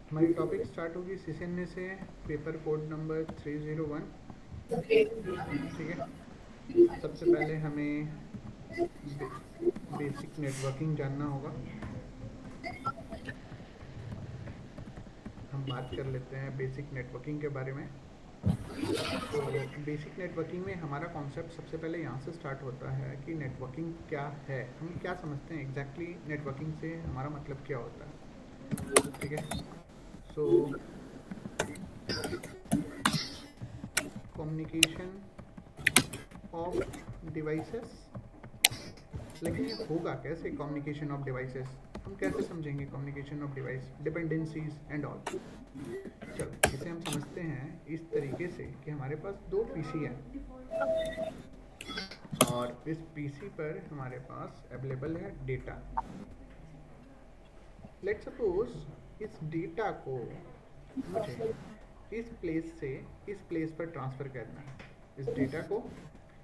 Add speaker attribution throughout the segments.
Speaker 1: हमारी topic start होगी CCNA से, पेपर कोड नंबर 301। ठीक है। सबसे पहले हमें बेसिक नेटवर्किंग जानना होगा। हम बात कर लेते हैं बेसिक नेटवर्किंग के बारे में। तो बेसिक नेटवर्किंग में हमारा कॉन्सेप्ट सबसे पहले यहाँ से स्टार्ट होता है कि नेटवर्किंग क्या है, हम क्या समझते हैं एग्जैक्टली नेटवर्किंग से हमारा मतलब क्या होता है। ठीक है। सो कम्युनिकेशन ऑफ डिवाइसेस, लेकिन ये होगा कैसे कम्युनिकेशन ऑफ डिवाइसेस, हम कैसे समझेंगे communication of device, dependencies and all. चलो इसे हम समझते हैं इस तरीके से कि हमारे पास दो पीसी हैं और इस पीसी पर हमारे पास अवेलेबल है डेटा। लेट सपोज इस डेटा को मुझे इस प्लेस से इस प्लेस पर ट्रांसफ़र करना है, इस डेटा को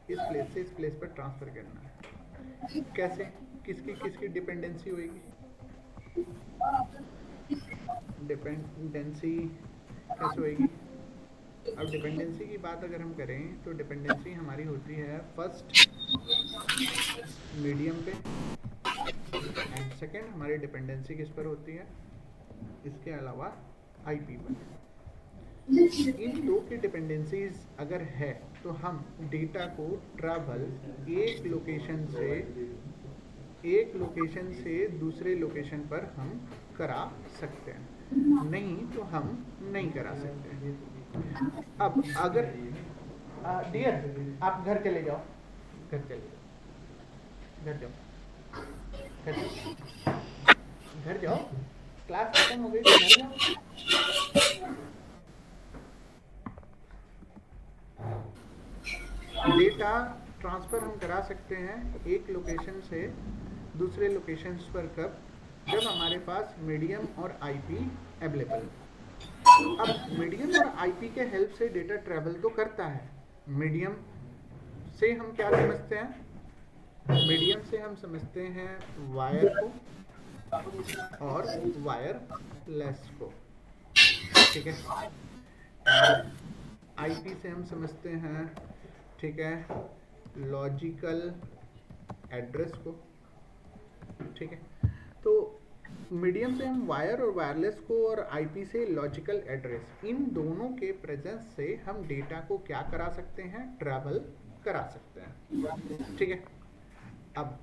Speaker 1: इस प्लेस से इस प्लेस पर ट्रांसफ़र करना है। कैसे, किसकी किसकी डिपेंडेंसी होगी, डिपेंडेंसी कैसे होएगी। अब डिपेंडेंसी की बात अगर हम करें तो डिपेंडेंसी हमारी होती है फर्स्ट मीडियम पे एंड सेकंड हमारी डिपेंडेंसी किस पर होती है, इसके अलावा आईपी पर। इन दो की डिपेंडेंसीज अगर है तो हम डेटा को ट्रैवल एक लोकेशन से दूसरे लोकेशन पर हम करा सकते हैं, नहीं तो हम नहीं करा सकते। अब अगर डियर आप घर चले जाओ, घर चले जाओ, घर जाओ, घर जाओ, घर जाओ, क्लास खत्म हो गई तो घर जाओ। डेटा ट्रांसफ़र हम करा सकते हैं एक लोकेशन से दूसरे लोकेशन पर कब, जब हमारे पास मीडियम और आईपी अवेलेबल हो। अब मीडियम और आईपी के हेल्प से डेटा ट्रैवल तो करता है। मीडियम से हम क्या समझते हैं, मीडियम से हम समझते हैं वायर को और वायरलेस को। ठीक है। एंड आईपी से हम समझते हैं, ठीक है, लॉजिकल एड्रेस को। ठीक है। तो मीडियम से हम वायर और वायरलेस को और आईपी से लॉजिकल एड्रेस, इन दोनों के प्रेजेंस से हम डेटा को क्या करा सकते हैं, ट्रैवल करा सकते हैं। ठीक है। अब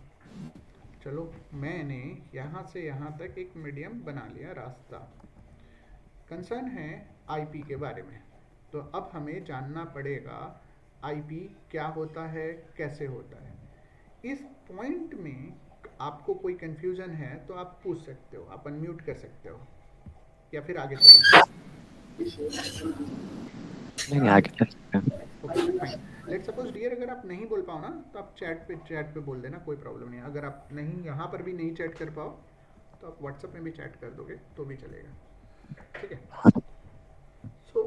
Speaker 1: चलो मैंने यहाँ से यहाँ तक एक मीडियम बना लिया रास्ता। कंसर्न है आईपी के बारे में, तो अब हमें जानना पड़ेगा आईपी क्या होता है, कैसे होता है। इस पॉइंट में आपको कोई कंफ्यूजन है तो आप पूछ सकते हो, आप अनम्यूट कर सकते हो या फिर आगे चलें।
Speaker 2: नहीं नहीं, आगे चल सकते हैं।
Speaker 1: Okay fine. Let suppose dear अगर आप नहीं बोल पाओ ना तो आप चैट पे बोल देना, कोई प्रॉब्लम नहीं है। अगर आप नहीं यहाँ पर भी नहीं चैट कर पाओ तो आप व्हाट्सएप में भी चैट कर दोगे तो भी चलेगा। ठीक है। सो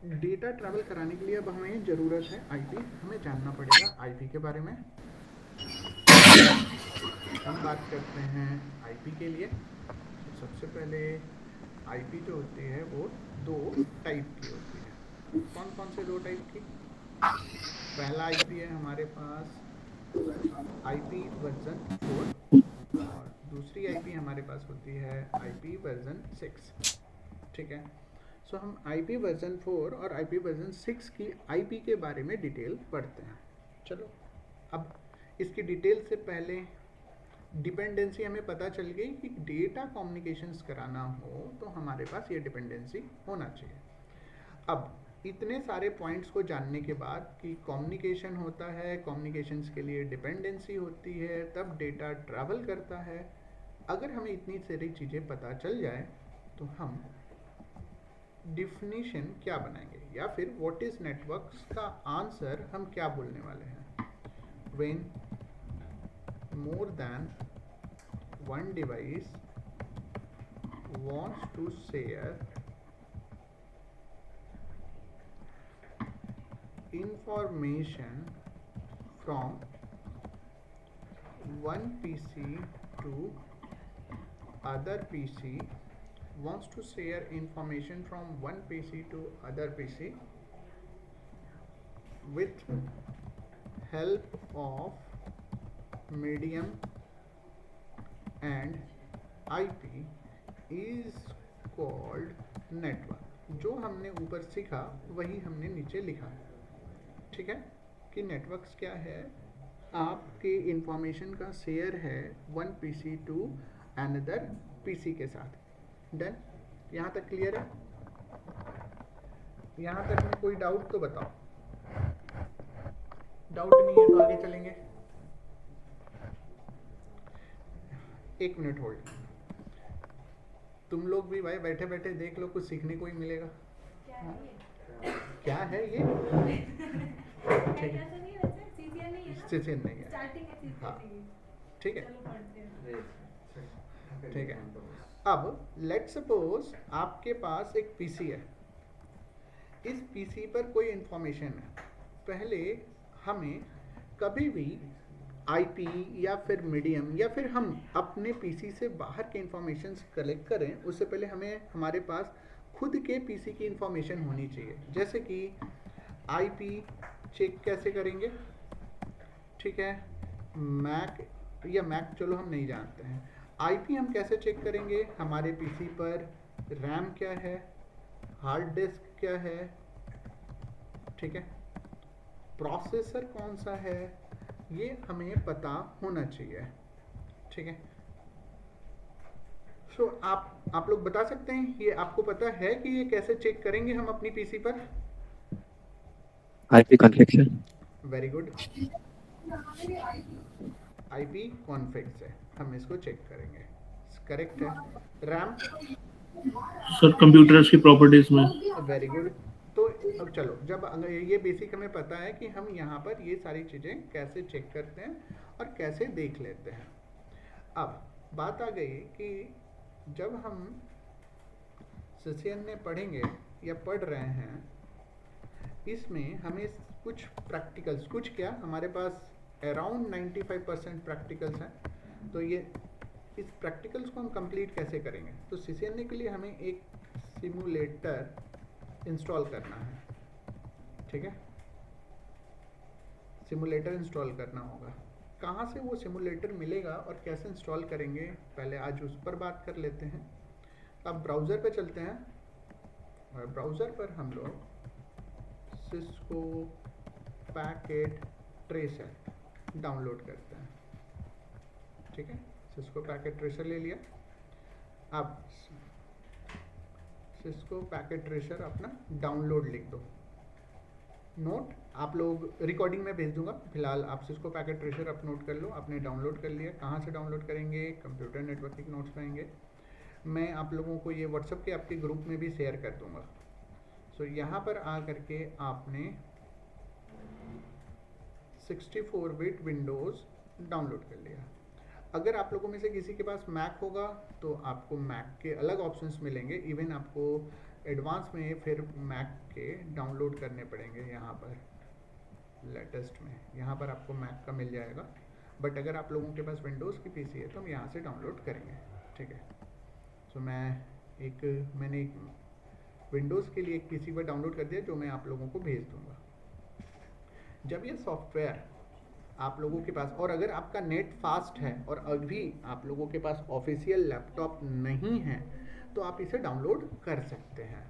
Speaker 1: डेटा ट्रैवल कराने के लिए अब हमें ज़रूरत है आईपी, हमें जानना पड़ेगा आईपी के बारे में। हम बात करते हैं आईपी के लिए। तो सबसे पहले आईपी जो होती है वो दो टाइप की होती है। कौन कौन से दो टाइप की, पहला आईपी है हमारे पास आईपी वर्जन 4 और दूसरी आईपी हमारे पास होती है आईपी वर्जन 6। ठीक है। सो हम आईपी वर्जन 4 और आईपी वर्जन 6 की आईपी के बारे में डिटेल पढ़ते हैं। चलो अब इसकी डिटेल से पहले डिपेंडेंसी हमें पता चल गई कि डेटा कम्युनिकेशंस कराना हो तो हमारे पास ये डिपेंडेंसी होना चाहिए। अब इतने सारे पॉइंट्स को जानने के बाद कि कम्युनिकेशन होता है, कम्युनिकेशंस के लिए डिपेंडेंसी होती है, तब डेटा ट्रैवल करता है, अगर हमें इतनी सारी चीज़ें पता चल जाए तो हम डिफिनीशन क्या बनाएंगे या फिर व्हाट इज नेटवर्क्स का आंसर हम क्या बोलने वाले हैं। When more than one device wants to share information from one PC to other PC wants to share information from one PC to other PC with help of medium and IP is called network. जो हमने ऊपर सीखा वही हमने नीचे लिखा, ठीक है, कि नेटवर्क्स क्या है, आपके इंफॉर्मेशन का शेयर है one PC to another PC के साथ। डन, यहाँ तक क्लियर है? यहाँ तक में कोई डाउट तो बताओ। डाउट नहीं है तो आगे चलेंगे। एक मिनट होल्ड। तुम लोग भी भाई बैठे बैठे देख लो, कुछ सीखने को ही मिलेगा। क्या है ये? ठीक है, सीसीएन नहीं है। हाँ ठीक है, ठीक है। अब लेट्स सपोज आपके पास एक पीसी है, इस पीसी पर कोई इंफॉर्मेशन है। पहले हमें कभी भी आईपी या फिर मीडियम या फिर हम अपने पीसी से बाहर के इंफॉर्मेशन कलेक्ट करें, उससे पहले हमें हमारे पास खुद के पीसी की इंफॉर्मेशन होनी चाहिए। जैसे कि आईपी चेक कैसे करेंगे, ठीक है, मैक या मैक चलो हम नहीं जानते हैं। आईपी हम कैसे चेक करेंगे, हमारे पीसी पर रैम क्या है, हार्ड डिस्क क्या है, ठीक है, प्रोसेसर कौन सा है, ये हमें पता होना चाहिए, ठीक है। सो आप लोग बता सकते हैं, ये आपको पता है कि ये कैसे चेक करेंगे हम अपनी पीसी पर?
Speaker 2: IP configure.
Speaker 1: Very good, IP config से हम इसको चेक करेंगे, करेक्ट है। रैम
Speaker 3: सर कंप्यूटर्स की प्रॉपर्टीज में।
Speaker 1: Very good. तो अब चलो, जब अगर ये बेसिक हमें पता है कि हम यहाँ पर ये सारी चीज़ें कैसे चेक करते हैं और कैसे देख लेते हैं। अब बात आ गई कि जब हम सीसीएन में पढ़ेंगे या पढ़ रहे हैं, इसमें हमें कुछ प्रैक्टिकल्स, कुछ क्या, हमारे पास अराउंड 95% प्रैक्टिकल्स हैं। तो ये इस प्रैक्टिकल्स को हम कंप्लीट कैसे करेंगे? तो सीसीएन के लिए हमें एक सिमुलेटर इंस्टॉल करना है, ठीक है, सिमुलेटर इंस्टॉल करना होगा। कहाँ से वो सिमुलेटर मिलेगा और कैसे इंस्टॉल करेंगे, पहले आज उस पर बात कर लेते हैं। अब ब्राउज़र पे चलते हैं और ब्राउज़र पर हम लोग सिस्को पैकेट ट्रेसर डाउनलोड करते हैं, ठीक है, सिस्को पैकेट ट्रेसर ले लिया। अब सिस्को पैकेट ट्रेसर अपना डाउनलोड लिख दो। नोट आप लोग रिकॉर्डिंग में भेज दूंगा, फिलहाल आप सिस्को पैकेट ट्रेसर अपलोड कर लो। आपने डाउनलोड कर लिया, कहाँ से डाउनलोड करेंगे? कंप्यूटर नेटवर्किंग नोट्स में आएंगे। मैं आप लोगों को ये व्हाट्सएप के आपके ग्रुप में भी शेयर कर दूंगा। सो यहाँ पर आ करके आपने 64 बिट विंडोज़ डाउनलोड कर लिया। अगर आप लोगों में से किसी के पास मैक होगा तो आपको मैक के अलग ऑप्शंस मिलेंगे, इवन आपको एडवांस में फिर मैक के डाउनलोड करने पड़ेंगे। यहाँ पर लेटेस्ट में यहाँ पर आपको मैक का मिल जाएगा, बट अगर आप लोगों के पास विंडोज़ की पीसी है तो हम यहाँ से डाउनलोड करेंगे, ठीक है। सो मैंने एक विंडोज़ के लिए एक पीसी पर डाउनलोड कर दिया, जो मैं आप लोगों को भेज दूँगा। जब ये सॉफ्टवेयर आप लोगों के पास, और अगर आपका नेट फास्ट है और अभी आप लोगों के पास ऑफिशियल लैपटॉप नहीं है, तो आप इसे डाउनलोड कर सकते हैं।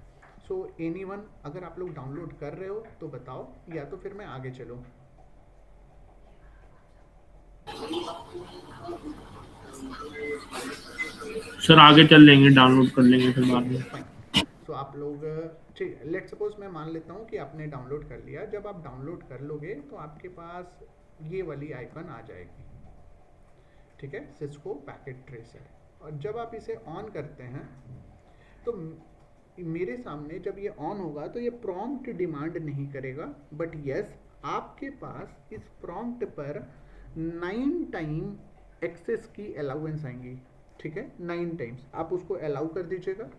Speaker 1: सो एनीवन, अगर आप लोग डाउनलोड कर रहे हो तो बताओ, या तो फिर मैं आगे चलूँ?
Speaker 3: सर आगे चल लेंगे, डाउनलोड कर लेंगे फिर बाद में।
Speaker 1: तो आप लोग, ठीक, लेट सपोज मैं मान लेता हूँ कि आपने डाउनलोड कर लिया। जब आप डाउनलोड कर लोगे तो आपके पास ये वाली आइकन आ जाएगी, ठीक है, सिस्को पैकेट ट्रेसर। और जब आप इसे ऑन करते हैं तो मेरे सामने जब ये ऑन होगा तो ये प्रॉम्प्ट डिमांड नहीं करेगा, बट यस आपके पास इस प्रॉम्प्ट पर 9 टाइम एक्सेस की अलाउंस आएंगी, ठीक है, 9 टाइम्स आप उसको अलाउ कर दीजिएगा।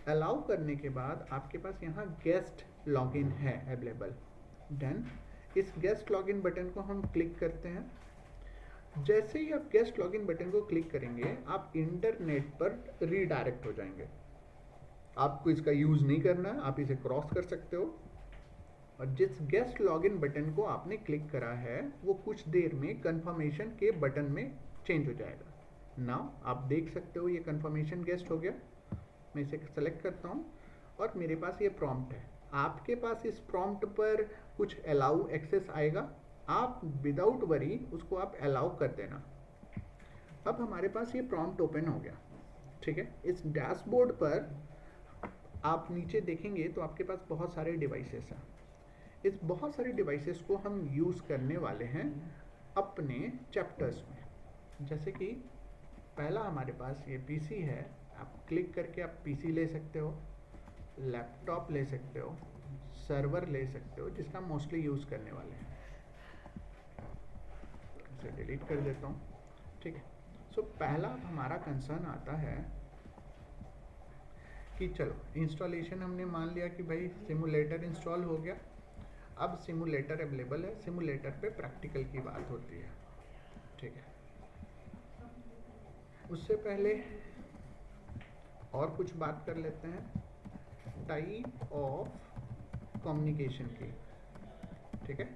Speaker 1: अलाउ करने के बाद आपके पास यहाँ गेस्ट लॉगिन है अवेलेबल। डन, इस गेस्ट लॉगिन बटन को हम क्लिक करते हैं। जैसे ही आप गेस्ट लॉगिन बटन को क्लिक करेंगे आप इंटरनेट पर रीडायरेक्ट हो जाएंगे। आपको इसका यूज नहीं करना, आप इसे क्रॉस कर सकते हो। और जिस गेस्ट लॉगिन बटन को आपने क्लिक करा है वो कुछ देर में कंफर्मेशन के बटन में चेंज हो जाएगा। नाउ आप देख सकते हो ये कंफर्मेशन गेस्ट हो गया। मैं इसे सेलेक्ट करता हूँ और मेरे पास ये प्रॉम्प्ट है। आपके पास इस प्रॉम्प्ट पर कुछ अलाउ एक्सेस आएगा, आप विदाउट वरी उसको आप अलाउ कर देना। अब हमारे पास ये प्रॉम्प्ट ओपन हो गया। ठीक है, इस डैशबोर्ड पर आप नीचे देखेंगे तो आपके पास बहुत सारे डिवाइसेस हैं। इस बहुत सारे डिवाइसेस को हम यूज़ करने वाले हैं अपने चैप्टर्स में। जैसे कि पहला हमारे पास ये पीसी है, आप क्लिक करके आप पीसी ले सकते हो, लैपटॉप ले सकते हो, सर्वर ले सकते हो, जिसका मोस्टली यूज़ करने वाले हैं। इसे डिलीट कर देता हूँ। ठीक है, सो पहला हमारा कंसर्न आता है कि चलो इंस्टॉलेशन हमने मान लिया कि भाई सिमुलेटर इंस्टॉल हो गया। अब सिमुलेटर अवेलेबल है, सिमुलेटर पे प्रैक्टिकल की बात होती है। ठीक है, उससे पहले और कुछ बात कर लेते हैं टाइप ऑफ कम्युनिकेशन की। ठीक है,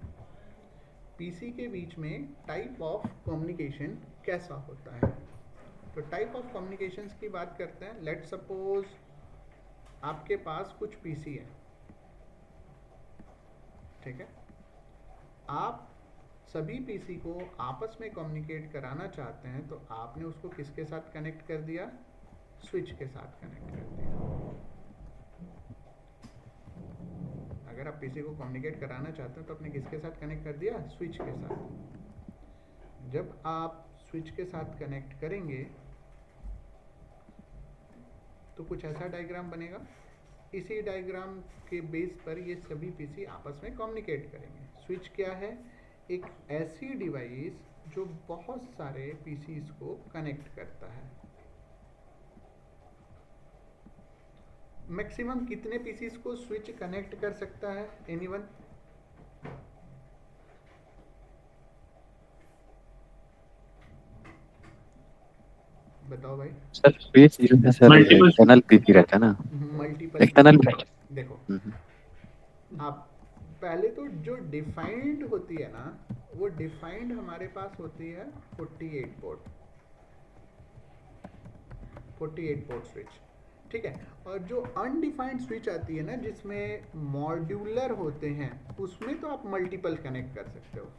Speaker 1: पीसी के बीच में टाइप ऑफ कम्युनिकेशन कैसा होता है। तो टाइप ऑफ कम्युनिकेशंस की बात करते हैं। लेट सपोज आपके पास कुछ पीसी है। ठीक है, आप सभी पीसी को आपस में कम्युनिकेट कराना चाहते हैं तो आपने उसको किसके साथ कनेक्ट कर दिया, स्विच के साथ कनेक्ट कर दिया। अगर आप पीसी को कम्युनिकेट कराना चाहते हैं तो आपने किसके साथ कनेक्ट कर दिया, स्विच के साथ। जब आप स्विच के साथ कनेक्ट करेंगे तो कुछ ऐसा डायग्राम बनेगा। इसी डायग्राम के बेस पर ये सभी पीसी आपस में कम्युनिकेट करेंगे। स्विच क्या है, एक ऐसी डिवाइस जो बहुत सारे पीसीज को कनेक्ट करता है। मैक्सिमम कितने पीसीज को स्विच कनेक्ट कर सकता है, एनीवन? बताओ भाई।
Speaker 2: सर स्पेस जो है सर
Speaker 3: मल्टीपल
Speaker 2: एक्सटर्नल पीसी रहता है ना,
Speaker 1: मल्टीपल
Speaker 2: एक्सटर्नल।
Speaker 1: देखो, आप पहले तो जो डिफाइंड होती है ना, वो डिफाइंड हमारे पास होती है 48 पोर्ट, 48 पोर्ट स्विच। ठीक है, और जो अनडिफाइंड स्विच आती है ना, जिसमें मॉड्यूलर होते हैं, उसमें तो आप मल्टीपल कनेक्ट कर सकते हो।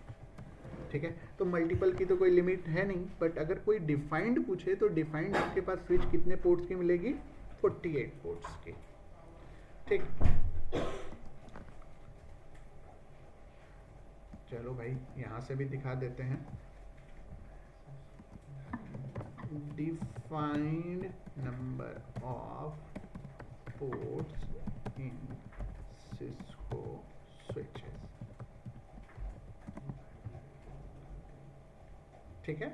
Speaker 1: ठीक है, तो मल्टीपल की तो कोई लिमिट है नहीं, बट अगर कोई डिफाइंड पूछे तो डिफाइंड आपके पास स्विच कितने पोर्ट्स की मिलेगी, 48 पोर्ट्स की। ठीक, चलो भाई यहाँ से भी दिखा देते हैं। Defined number of ports in Cisco switches. ठीक है,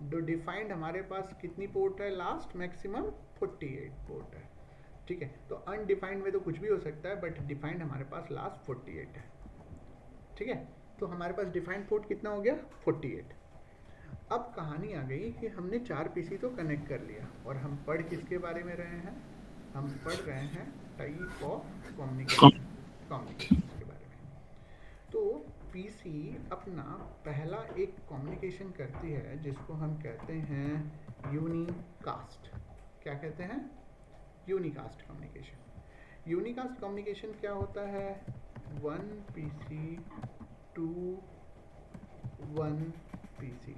Speaker 1: जो डिफाइंड हमारे पास कितनी पोर्ट है, लास्ट मैक्सिमम 48 पोर्ट है। ठीक है, तो अनडिफाइंड में तो कुछ भी हो सकता है, बट डिफाइंड हमारे पास लास्ट 48 है। ठीक है, तो हमारे पास डिफाइंड पोर्ट कितना हो गया, 48। अब कहानी आ गई कि हमने 4 पीसी तो कनेक्ट कर लिया, और हम पढ़ किसके बारे में रहे हैं, हम पढ़ रहे हैं टाइप ऑफ कम्युनिकेशन के बारे में। तो पीसी अपना पहला एक कम्युनिकेशन करती है जिसको हम कहते हैं यूनिकास्ट। क्या कहते हैं, यूनिकास्ट कम्युनिकेशन। यूनिकास्ट कम्युनिकेशन क्या होता है, 1 पीसी टू 1 पीसी।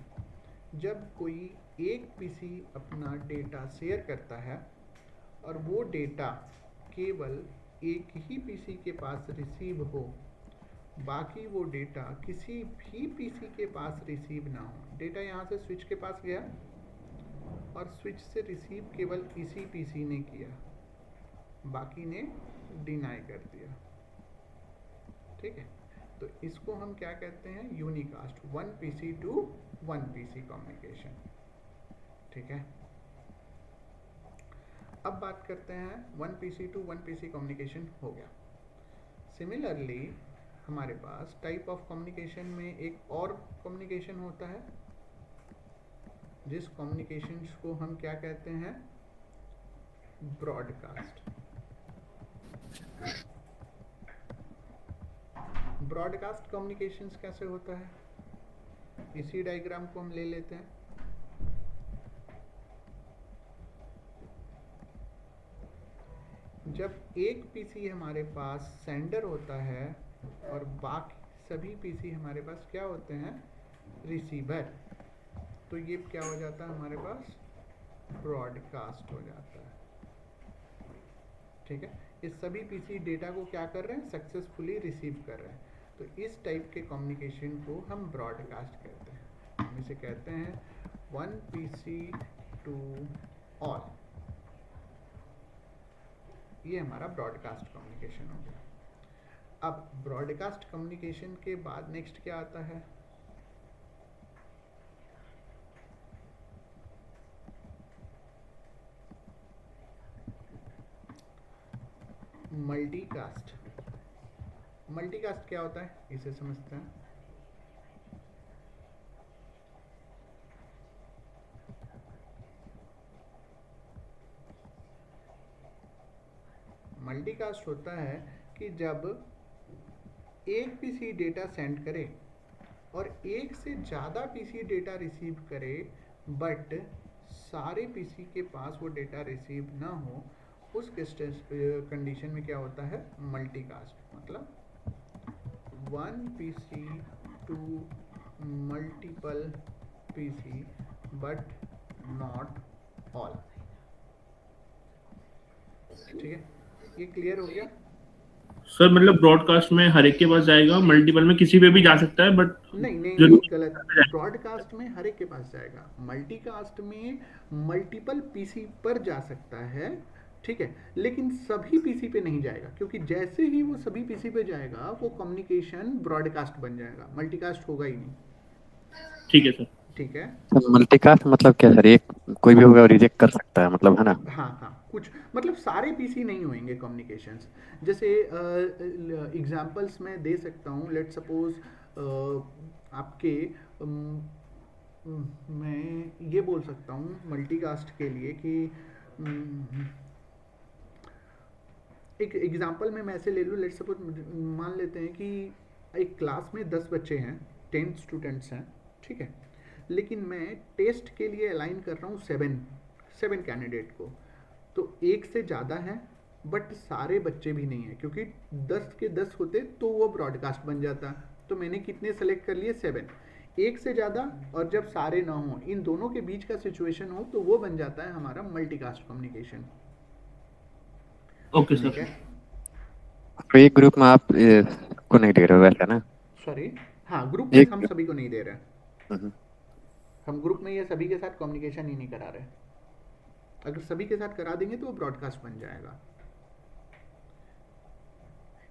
Speaker 1: जब कोई एक पीसी अपना डेटा शेयर करता है और वो डेटा केवल एक ही पीसी के पास रिसीव हो, बाकी वो डेटा किसी भी पीसी के पास रिसीव ना हो। डेटा यहाँ से स्विच के पास गया और स्विच से रिसीव केवल इसी पीसी ने किया, बाकी ने डिनाई कर दिया। ठीक है, तो इसको हम क्या कहते हैं, unicast, 1 PC to 1 PC communication. ठीक है, अब बात करते हैं 1 पीसी टू 1 पीसी कम्युनिकेशन हो गया। सिमिलरली हमारे पास टाइप ऑफ कम्युनिकेशन में एक और कम्युनिकेशन होता है, जिस कम्युनिकेशन को हम क्या कहते हैं, ब्रॉडकास्ट। ब्रॉडकास्ट कम्युनिकेशंस कैसे होता है, इसी डायग्राम को हम ले लेते हैं। जब एक पीसी हमारे पास सेंडर होता है और बाकी सभी पीसी हमारे पास क्या होते हैं, रिसीवर, तो ये क्या हो जाता है, हमारे पास ब्रॉडकास्ट हो जाता है। ठीक है, ये सभी पीसी डेटा को क्या कर रहे हैं, सक्सेसफुली रिसीव कर रहे हैं। तो इस टाइप के कम्युनिकेशन को हम ब्रॉडकास्ट कहते हैं। हम इसे कहते हैं वन पीसी टू ऑल। ये हमारा ब्रॉडकास्ट कम्युनिकेशन हो गया। अब ब्रॉडकास्ट कम्युनिकेशन के बाद नेक्स्ट क्या आता है, मल्टीकास्ट। मल्टीकास्ट क्या होता है, इसे समझते हैं। मल्टीकास्ट होता है कि जब एक पीसी डेटा सेंड करे और एक से ज़्यादा पीसी डेटा रिसीव करे, बट सारे पीसी के पास वो डेटा रिसीव ना हो, उस कंडीशन में क्या होता है, मल्टीकास्ट। मतलब one PC to multiple PC but not all. ठीक है, ये क्लियर हो गया।
Speaker 3: सर मतलब ब्रॉडकास्ट में हर एक के पास जाएगा, मल्टीपल में किसी पे भी जा सकता है, बट
Speaker 1: नहीं नहीं नहीं,
Speaker 3: जरूर
Speaker 1: गलत। ब्रॉडकास्ट में हर एक के पास जाएगा, मल्टीकास्ट में मल्टीपल पीसी पर जा सकता है। ठीक है, लेकिन सभी पीसी पे नहीं जाएगा, क्योंकि जैसे ही वो सभी पीसी पे जाएगा वो कम्युनिकेशन ब्रॉडकास्ट बन जाएगा, मल्टीकास्ट होगा ही नहीं।
Speaker 3: ठीक है सर।
Speaker 1: ठीक है,
Speaker 2: मल्टीकास्ट मतलब क्या सर, एक कोई भी होगा रिजेक्ट कर सकता है, मतलब है ना?
Speaker 1: हाँ हाँ, कुछ मतलब सारे पीसी नहीं होंगे कम्युनिकेशंस। जैसे एग्जांपल्स मैं दे सकता हूँ, लेट सपोज आपके मैं ये बोल सकता हूँ मल्टीकास्ट के लिए कि एक एग्जांपल में मैं ऐसे ले लूँ, लेट सपोज मान लेते हैं कि एक क्लास में 10 बच्चे हैं, 10 स्टूडेंट्स हैं। ठीक है, लेकिन मैं टेस्ट के लिए अलाइन कर रहा हूँ 7 कैंडिडेट को, तो एक से ज़्यादा है बट सारे बच्चे भी नहीं हैं, क्योंकि 10 के 10 होते तो वो ब्रॉडकास्ट बन जाता। तो मैंने कितने सेलेक्ट कर लिए, 7। एक से ज़्यादा और जब सारे ना हों, इन दोनों के बीच का सिचुएशन हो, तो वो बन जाता है हमारा मल्टीकास्ट कम्युनिकेशन।
Speaker 3: ओके
Speaker 1: ठीक
Speaker 3: सर।
Speaker 1: है,
Speaker 2: तो एक ग्रुप में आप को नहीं दे रहे हो वैसा ना?
Speaker 1: सॉरी, हाँ ग्रुप में
Speaker 2: एक
Speaker 1: हम सभी को नहीं दे रहे हैं।
Speaker 2: हम्म,
Speaker 1: हम ग्रुप में ये सभी के साथ कम्युनिकेशन ही नहीं करा रहे। अगर सभी के साथ करा देंगे तो वो ब्रॉडकास्ट बन जाएगा।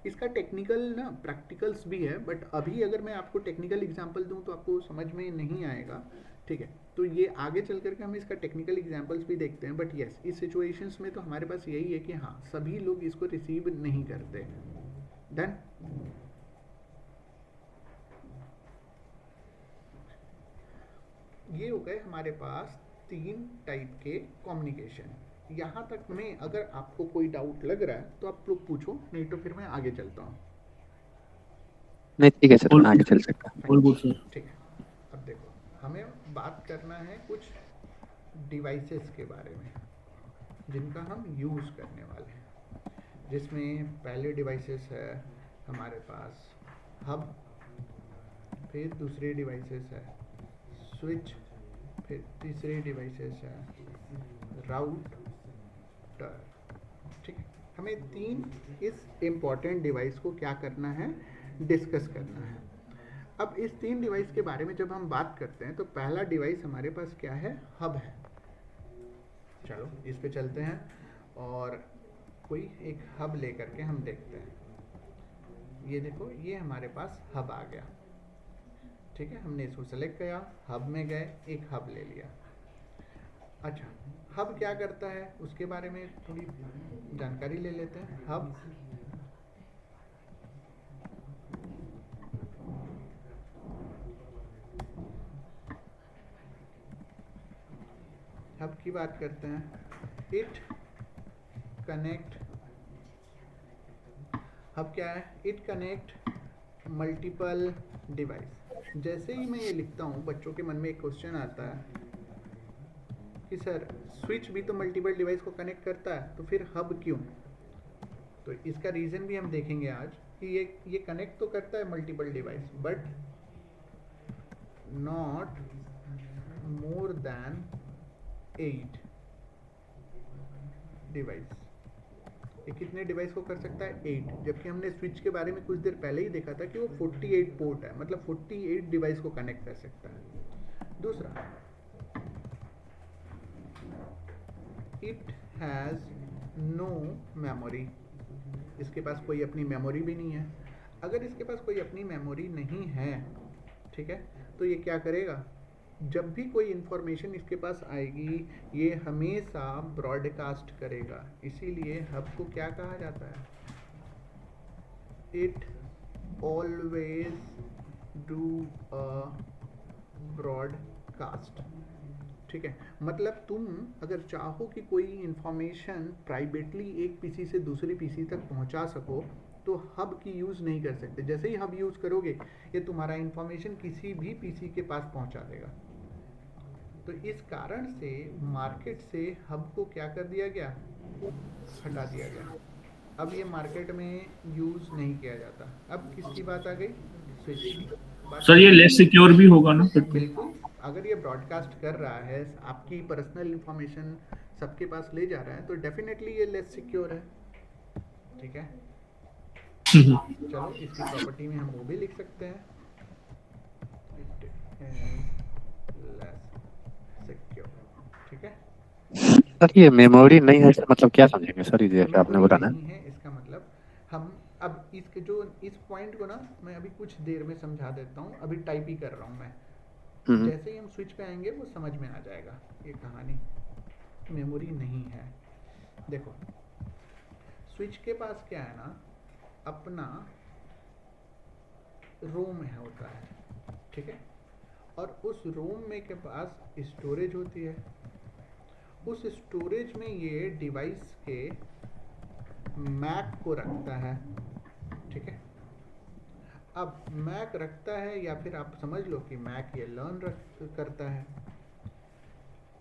Speaker 1: इसका टेक्निकल ना प्रैक्टिकल्स भी है, बट अभी अगर मैं आपको टेक्निकल एग्जांपल दूं तो आपको समझ में नहीं आएगा। ठीक है, तो ये आगे चल करके हम इसका टेक्निकल एग्जांपल्स भी देखते हैं, बट यस, इस सिचुएशंस में तो हमारे पास यही है कि हाँ सभी लोग इसको रिसीव नहीं करते। डन। ये हो गए हमारे पास 3 टाइप के कम्युनिकेशन। यहाँ तक में अगर आपको कोई डाउट लग रहा है तो आप लोग पूछो, नहीं तो फिर मैं आगे चलता हूँ।
Speaker 2: नहीं ठीक है सर,
Speaker 3: ऑल
Speaker 2: आगे
Speaker 3: गुड
Speaker 2: चल
Speaker 3: सर,
Speaker 2: सकता है।
Speaker 3: All good sir.
Speaker 1: ठीक है, अब देखो हमें बात करना है कुछ डिवाइसेस के बारे में जिनका हम यूज़ करने वाले हैं, जिसमें पहले डिवाइसेस है हमारे पास हब, फिर दूसरी डिवाइसेस है स्विच, फिर तीसरी डिवाइसेस है राउटर। ठीक है, हमें 3 इस इम्पॉर्टेंट डिवाइस को क्या करना है, डिस्कस करना है। अब इस 3 डिवाइस के बारे में जब हम बात करते हैं तो पहला डिवाइस हमारे पास क्या है, हब है। चलो इस पे चलते हैं और कोई एक हब लेकर के हम देखते हैं। ये देखो, ये हमारे पास हब आ गया। ठीक है, हमने इसको सेलेक्ट किया, हब में गए, एक हब ले लिया। अच्छा, हब क्या करता है उसके बारे में थोड़ी जानकारी ले लेते हैं। हब की बात करते हैं, इट कनेक्ट, हब क्या है, इट कनेक्ट मल्टीपल डिवाइस। जैसे ही मैं ये लिखता हूँ बच्चों के मन में एक क्वेश्चन आता है कि सर स्विच भी तो मल्टीपल डिवाइस को कनेक्ट करता है, तो फिर हब क्यों? तो इसका रीज़न भी हम देखेंगे आज कि ये कनेक्ट तो करता है multiple device, but not more than 8 device. ये कितने डिवाइस को कर सकता है? 8। जबकि हमने स्विच के बारे में कुछ देर पहले ही देखा था कि वो 48 पोर्ट है, मतलब 48 डिवाइस को कनेक्ट कर सकता है। दूसरा, इट हैज़ नो मेमोरी, इसके पास कोई अपनी मेमोरी भी नहीं है। अगर इसके पास कोई अपनी मेमोरी नहीं है, ठीक है, तो ये क्या करेगा, जब भी कोई इंफॉर्मेशन इसके पास आएगी ये हमेशा ब्रॉडकास्ट करेगा। इसीलिए हब को क्या कहा जाता है? It always do a broadcast. ठीक है, मतलब तुम अगर चाहो कि कोई इंफॉर्मेशन प्राइवेटली एक पीसी से दूसरी पीसी तक पहुंचा सको, तो हब की यूज़ नहीं कर सकते। जैसे ही हब यूज़ करोगे ये तुम्हारा इंफॉर्मेशन किसी भी पीसी के पास पहुंचा देगा। तो इस कारण से मार्केट से हब को क्या कर दिया गया? हटा दिया गया। अब ये मार्केट में यूज़ नहीं किया जाता। अब किसकी बात आ गई? स्विच की बात।
Speaker 3: सर ये लेस सिक्योर भी होगा ना फिर तो?
Speaker 1: बिल्कुल, अगर ये ब्रॉडकास्ट कर रहा है, आपकी पर्सनल इंफॉर्मेशन सबके पास ले जा रहा है, तो डेफिनेटली ये लेस सिक्योर है। ठीक है, चलो इसकी प्रॉपर्टी में हम वो भी लिख सकते हैं, इट इज लेस सिक्योर। ठीक है,
Speaker 2: सर ये मेमोरी नहीं है, मतलब क्या समझेंगे सर ये जैसे आपने
Speaker 1: मेमोरी
Speaker 2: बोला ना?
Speaker 1: नहीं है इसका मतलब हम अब इसके जो इस पॉइंट को ना मैं अभी कुछ देर में समझा देता हूँ, अभी टाइप ही कर रहा हूँ मैं।
Speaker 2: हम्म।
Speaker 1: जैसे ही हम स्विच पे आएंगे वो समझ में आ जाएगा ये कहानी। मेमोरी नहीं है, देखो स्विच के पास क्या है ना, अपना रोम है होता है, ठीक है, और उस रोम में के पास स्टोरेज होती है। उस स्टोरेज में ये डिवाइस के मैक को रखता है। ठीक है, अब मैक रखता है या फिर आप समझ लो कि मैक ये लर्न करता है,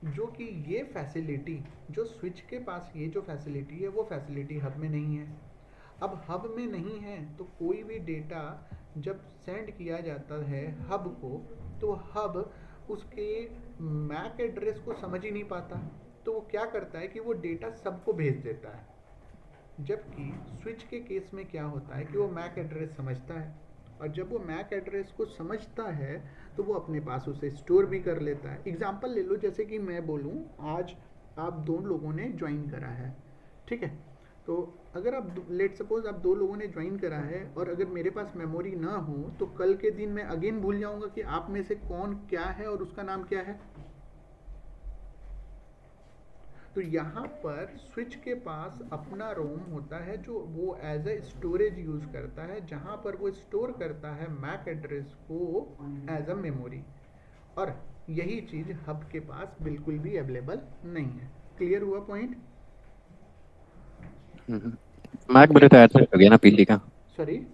Speaker 1: जो कि ये फैसिलिटी जो स्विच के पास ये जो फैसिलिटी है वो फैसिलिटी हब में नहीं है। अब हब में नहीं है तो कोई भी डेटा जब सेंड किया जाता है हब को, तो हब उसके मैक एड्रेस को समझ ही नहीं पाता, तो वो क्या करता है कि वो डेटा सबको भेज देता है। जबकि स्विच के केस में क्या होता है कि वो मैक एड्रेस समझता है, और जब वो मैक एड्रेस को समझता है तो वो अपने पास उसे स्टोर भी कर लेता है। एग्जांपल ले लो, जैसे कि मैं बोलूँ आज आप दो लोगों ने ज्वाइन करा है, ठीक है, तो अगर आप लेट सपोज आप दो लोगों ने ज्वाइन करा है और अगर मेरे पास मेमोरी ना हो तो कल के दिन मैं अगेन भूल जाऊंगा कि आप में से कौन क्या है और उसका नाम क्या है। तो यहाँ पर स्विच के पास अपना रोम होता है जो वो एज ए स्टोरेज यूज करता है, जहाँ पर वो स्टोर करता है मैक एड्रेस को एज अ मेमोरी, और यही चीज हब के पास बिल्कुल भी अवेलेबल नहीं है। क्लियर हुआ पॉइंट?
Speaker 2: मैक बोले तो एड्रेस हो गया ना पीसी का?
Speaker 1: सॉरी,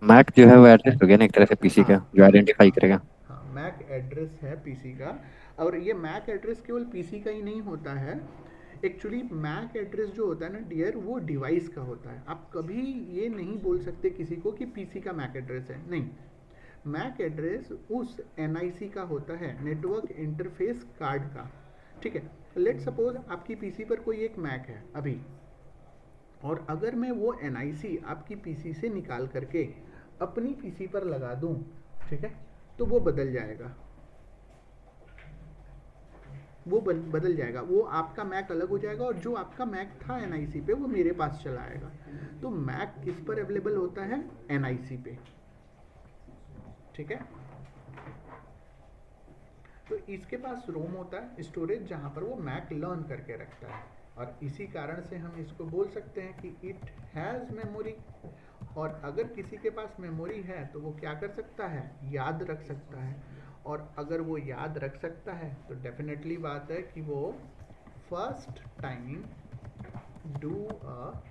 Speaker 2: मैक जो है वो एड्रेस हो गया ना एक तरह से पीसी
Speaker 1: हाँ
Speaker 2: का, जो आइडेंटिफाई
Speaker 1: हाँ
Speaker 2: करेगा।
Speaker 1: हाँ, मैक एड्रेस है पीसी का। और ये मैक एड्रेस केवल पीसी का ही नहीं होता है, एक्चुअली मैक एड्रेस जो होता है ना डियर, वो डिवाइस का होता है। आप कभी ये नहीं बोल सकते किसी को कि पीसी का मैक एड्रेस है, नहीं। मैक एड्रेस उस एनआईसी का होता है, नेटवर्क इंटरफेस कार्ड का। ठीक है, लेट सपोज आपकी पीसी पर कोई एक मैक है अभी, और अगर मैं वो एनआईसी आपकी पीसी से निकाल करके अपनी पीसी पर लगा दूं, ठीक है, तो वो बदल जाएगा, वो बदल जाएगा, वो आपका मैक अलग हो जाएगा, और जो आपका मैक था एनआईसी पे वो मेरे पास चला आएगा। तो मैक किस पर अवेलेबल होता है? एनआईसी पे। ठीक है, तो इसके पास रोम होता है, स्टोरेज, जहां पर वो मैक लर्न करके रखता है, और इसी कारण से हम इसको बोल सकते हैं कि इट हैज़ मेमोरी। और अगर किसी के पास मेमोरी है तो वो क्या कर सकता है? याद रख सकता है। और अगर वो याद रख सकता है तो डेफिनेटली बात है कि वो first time do a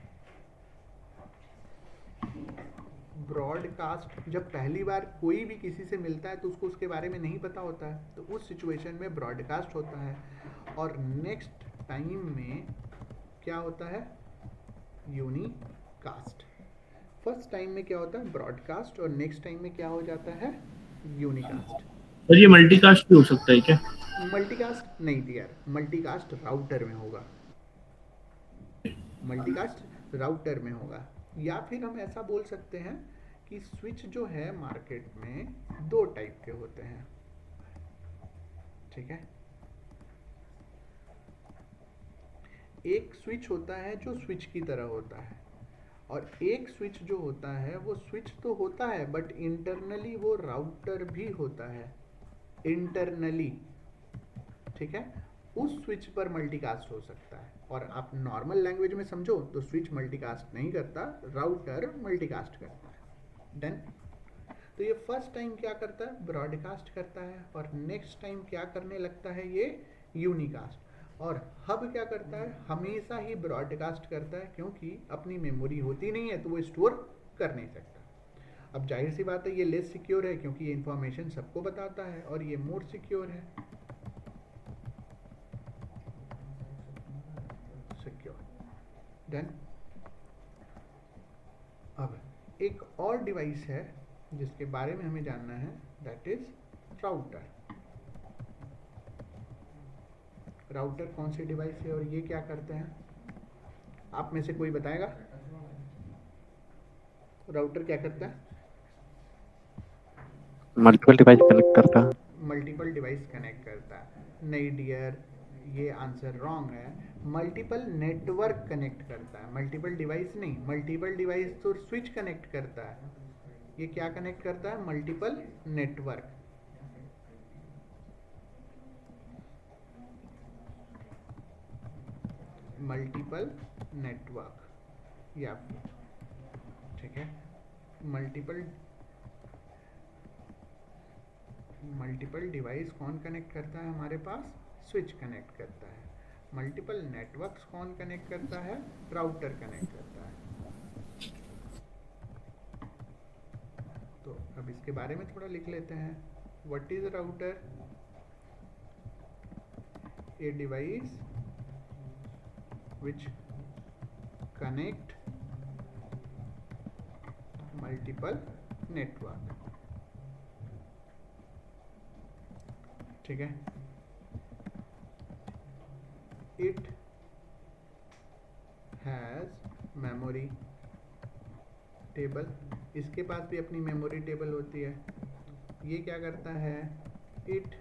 Speaker 1: broadcast, जब पहली बार कोई भी किसी से मिलता है तो उसको उसके बारे में नहीं पता होता है, तो उस सिचुएशन में ब्रॉडकास्ट होता है। और नेक्स्ट टाइम में क्या होता है? यूनिकास्ट। फर्स्ट टाइम में क्या होता है? ब्रॉडकास्ट, और नेक्स्ट टाइम में क्या हो जाता है? यूनिकास्ट।
Speaker 3: सर ये मल्टीकास्ट भी हो सकता है क्या?
Speaker 1: मल्टीकास्ट नहीं डियर, मल्टीकास्ट राउटर में होगा, मल्टीकास्ट राउटर में होगा। या फिर हम ऐसा बोल सकते हैं कि स्विच जो है मार्केट में दो टाइप के होते हैं, ठीक है। एक स्विच होता है जो स्विच की तरह होता है, और एक स्विच जो होता है वो स्विच तो होता है बट इंटरनली वो राउटर भी होता है, इंटरनली, ठीक है। उस स्विच पर मल्टीकास्ट हो सकता है, और आप नॉर्मल लैंग्वेज में समझो तो स्विच मल्टीकास्ट नहीं करता, राउटर मल्टीकास्ट करता है। डन। तो ये फर्स्ट टाइम क्या करता है? ब्रॉडकास्ट करता है, और नेक्स्ट टाइम क्या करने लगता है? ये यूनिकास्ट। और हब क्या करता है? हमेशा ही ब्रॉडकास्ट करता है, क्योंकि अपनी मेमोरी होती नहीं है तो वो स्टोर कर नहीं सकता। अब जाहिर सी बात है ये लेस सिक्योर है, क्योंकि ये इंफॉर्मेशन सबको बताता है, और ये मोर सिक्योर है, सिक्योर। डन। अब एक और डिवाइस है जिसके बारे में हमें जानना है, दैट इज राउटर। राउटर कौन सी डिवाइस है और ये क्या करते हैं? आप में से कोई बताएगा? राउटर क्या करता है?
Speaker 2: मल्टीपल डिवाइस कनेक्ट करता है।
Speaker 1: मल्टीपल डिवाइस कनेक्ट करता है। नहीं डियर, ये आंसर रॉन्ग है। मल्टीपल नेटवर्क कनेक्ट करता है, मल्टीपल डिवाइस नहीं। मल्टीपल डिवाइस तो स्विच कनेक्ट करता है, ये क्या कनेक्ट करता है? Multiple network. मल्टीपल नेटवर्क, या ठीक है, मल्टीपल डिवाइस कौन कनेक्ट करता है हमारे पास? स्विच कनेक्ट करता है। मल्टीपल नेटवर्क्स कौन कनेक्ट करता है? राउटर कनेक्ट करता है। तो अब इसके बारे में थोड़ा लिख लेते हैं। What is router? A device which connect multiple network, ठीक है। it has memory table, इसके पास भी अपनी मेमोरी टेबल होती है। ये क्या करता है? it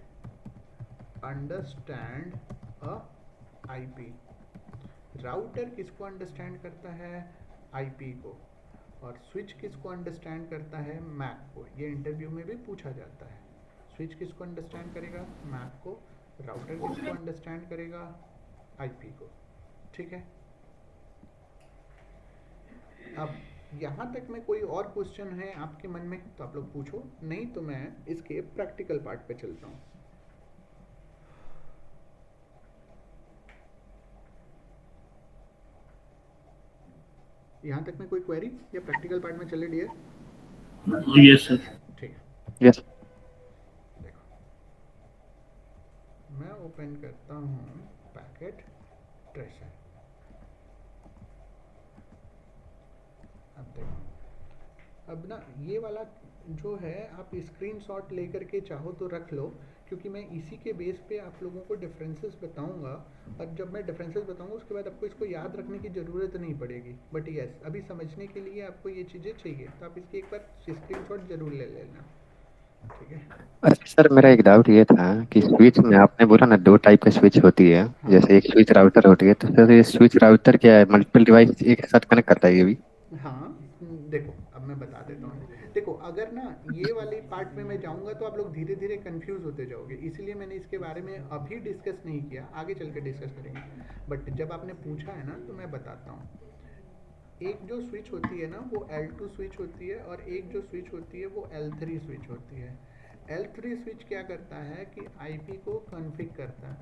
Speaker 1: understand a IP। Router किसको अंडरस्टैंड करता है? आईपी को। और स्विच किसको अंडरस्टैंड करता है? मैक को। ये इंटरव्यू में भी पूछा जाता है। स्विच किसको अंडरस्टैंड करेगा? मैक को। राउटर किसको अंडरस्टैंड करेगा? आईपी को, ठीक है। अब यहाँ तक में कोई और क्वेश्चन है आपके मन में तो आप लोग पूछो, नहीं तो मैं इसके प्रैक्टिकल पार्ट पे चलता हूँ। यहाँ तक में कोई क्वेरी या प्रैक्टिकल पार्ट में चले डियर?
Speaker 3: Yes sir.
Speaker 1: ठीक है,
Speaker 2: यस।
Speaker 1: देखो मैं ओपन करता हूँ पैकेट ट्रेसर। अब देखो, अब ना ये वाला जो है आप स्क्रीनशॉट लेकर के चाहो तो रख लो, क्योंकि मैं इसी के बेस पे आप लोगों को डिफरेंसेस बताऊंगा, और जब मैं डिफरेंसेस बताऊंगा उसके बाद आपको इसको याद रखने की ज़रूरत नहीं पड़ेगी। बट यस, अभी समझने के लिए आपको ये चीज़ें चाहिए, तो आप इसकी एक बार स्क्रीनशॉट जरूर ले लेना, ठीक है।
Speaker 2: अच्छा सर, मेरा एक डाउट ये था कि स्विच में आपने बोला ना दो टाइप की स्विच होती है,
Speaker 1: हाँ
Speaker 2: जैसे एक स्विच राउटर होती है, तो सर ये स्विच राउटर क्या है? मल्टीपल डिवाइस एक साथ कनेक्ट करता है ये भी?
Speaker 1: हाँ, देखो अब मैं बता देता हूँ। देखो अगर ना ये वाली पार्ट में मैं जाऊंगा तो आप लोग धीरे धीरे कंफ्यूज होते जाओगे, इसलिए मैंने इसके बारे में अभी डिस्कस नहीं किया, आगे चल के डिस्कस करेंगे। बट जब आपने पूछा है ना तो मैं बताता हूँ। एक जो स्विच होती है ना वो L2 स्विच होती है, और एक जो स्विच होती है वो L3 स्विच होती है। L3 स्विच क्या करता है कि IP को कॉन्फ़िग करता है,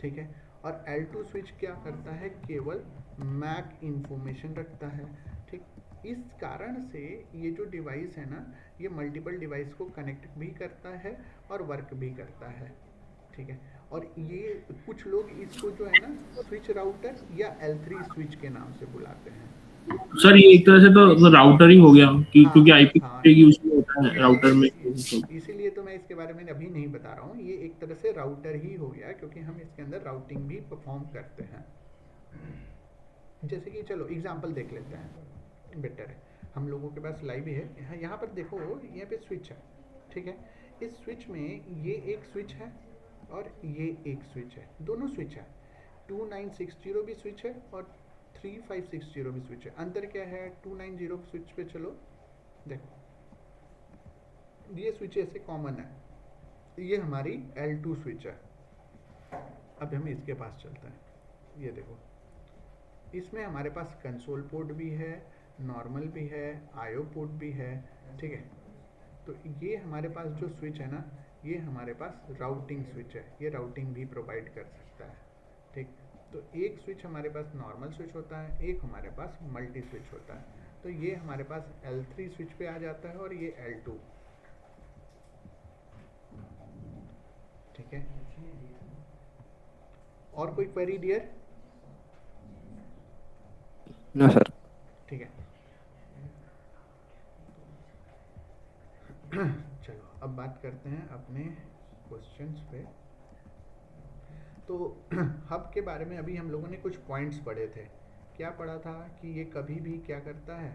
Speaker 1: ठीक है, और L2 स्विच क्या करता है, केवल मैक इंफॉर्मेशन रखता है, ठीक। इस कारण से ये जो डिवाइस है ना, ये मल्टीपल डिवाइस को कनेक्ट भी करता है और वर्क भी करता है, ठीक है। और ये कुछ लोग इसको जो है ना स्विच राउटर या L3 स्विच के नाम से बुलाते हैं।
Speaker 3: सर ये एक तरह से तो राउटर ही हो गया कि क्योंकि
Speaker 1: हाँ
Speaker 3: आईपी
Speaker 1: हाँ,
Speaker 3: यूज होता है राउटर में।
Speaker 1: इसीलिए तो मैं इसके बारे में अभी नहीं बता रहा हूँ, ये एक तरह से राउटर ही हो गया क्योंकि हम इसके अंदर राउटिंग भी परफॉर्म करते हैं। जैसे कि चलो एग्जांपल देख लेते हैं, बेटर है, हम लोगों के पास लाइव ही है। यहाँ पर देखो, यहाँ पे स्विच है, ठीक है। इस स्विच में ये एक स्विच है और ये एक स्विच है, दोनों स्विच है। 2960 भी स्विच है और 3560 भी स्विच है। अंतर क्या है, 290 स्विच पे चलो देखो, ये स्विच ऐसे कॉमन है, ये हमारी L2 स्विच है। अब हम इसके पास चलते हैं, ये देखो, इसमें हमारे पास कंसोल पोर्ट भी है, नॉर्मल भी है, आईओ पोर्ट भी है, ठीक है। तो ये हमारे पास जो स्विच है ना, ये हमारे पास राउटिंग स्विच है, ये राउटिंग भी प्रोवाइड कर सकता है, ठीक। तो एक स्विच हमारे पास नॉर्मल स्विच होता है, एक हमारे पास मल्टी स्विच होता है। तो ये हमारे पास L3 स्विच पे आ जाता है और ये L2, ठीक है। और कोई क्वेरी डियर?
Speaker 2: No sir.
Speaker 1: ठीक है। चलो अब बात करते हैं अपने क्वेश्चंस पे। तो हब के बारे में अभी हम लोगों ने कुछ पॉइंट्स पढ़े थे। क्या पढ़ा था कि ये कभी भी क्या करता है,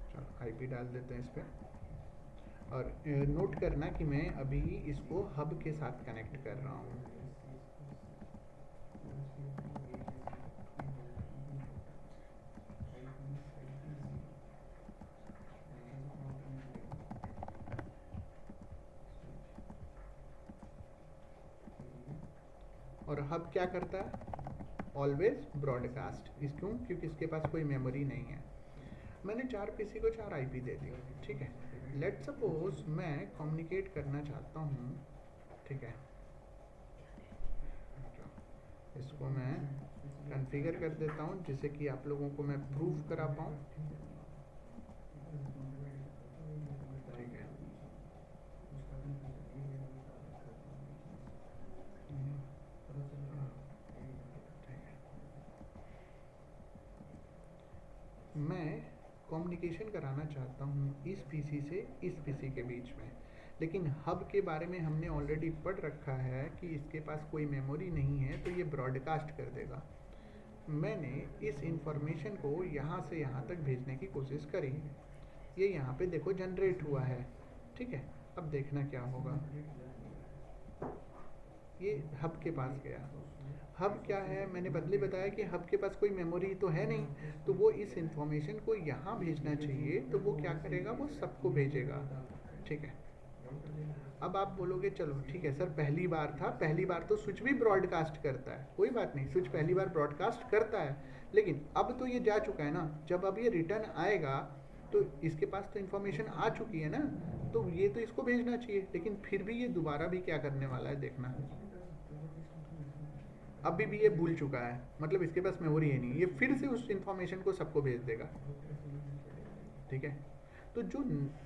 Speaker 1: चलो आईपी डाल देते हैं इस पे, और नोट करना कि मैं अभी इसको हब के साथ कनेक्ट कर रहा हूँ। और हब क्या करता है, ऑलवेज ब्रॉडकास्ट। इस क्यों, क्योंकि इसके पास कोई मेमोरी नहीं है। मैंने 4 पीसी को 4 आईपी दे दी, ठीक है। लेट सपोज मैं कम्युनिकेट करना चाहता हूँ, ठीक है। इसको मैं कॉन्फ़िगर कर देता हूँ जिससे कि आप लोगों को मैं प्रूफ करा पाऊँ, ठीक है। ठीक है, मैं कम्युनिकेशन कराना चाहता हूँ इस पीसी से इस पीसी के बीच में, लेकिन हब के बारे में हमने ऑलरेडी पढ़ रखा है कि इसके पास कोई मेमोरी नहीं है, तो ये ब्रॉडकास्ट कर देगा। मैंने इस इंफॉर्मेशन को यहाँ से यहाँ तक भेजने की कोशिश करी, ये यहाँ पे देखो जनरेट हुआ है, ठीक है। अब देखना क्या होगा, ये हब के पास गया। हब क्या है, मैंने बदले बताया कि हब के पास कोई मेमोरी तो है नहीं, तो वो इस इंफॉर्मेशन को यहाँ भेजना चाहिए, तो वो क्या करेगा, वो सबको भेजेगा, ठीक है। अब आप बोलोगे चलो ठीक है सर, पहली बार था, पहली बार तो स्विच भी ब्रॉडकास्ट करता है, कोई बात नहीं, स्विच पहली बार ब्रॉडकास्ट करता है, लेकिन अब तो ये जा चुका है ना, जब अब ये रिटर्न आएगा तो इसके पास तो इन्फॉर्मेशन आ चुकी है ना, तो ये तो इसको भेजना चाहिए, लेकिन फिर भी ये दोबारा भी क्या करने वाला है देखना, अभी भी ये भूल चुका है, मतलब इसके पास मेमोरी है नहीं, ये फिर से उस इन्फॉर्मेशन को सबको भेज देगा, ठीक है। तो जो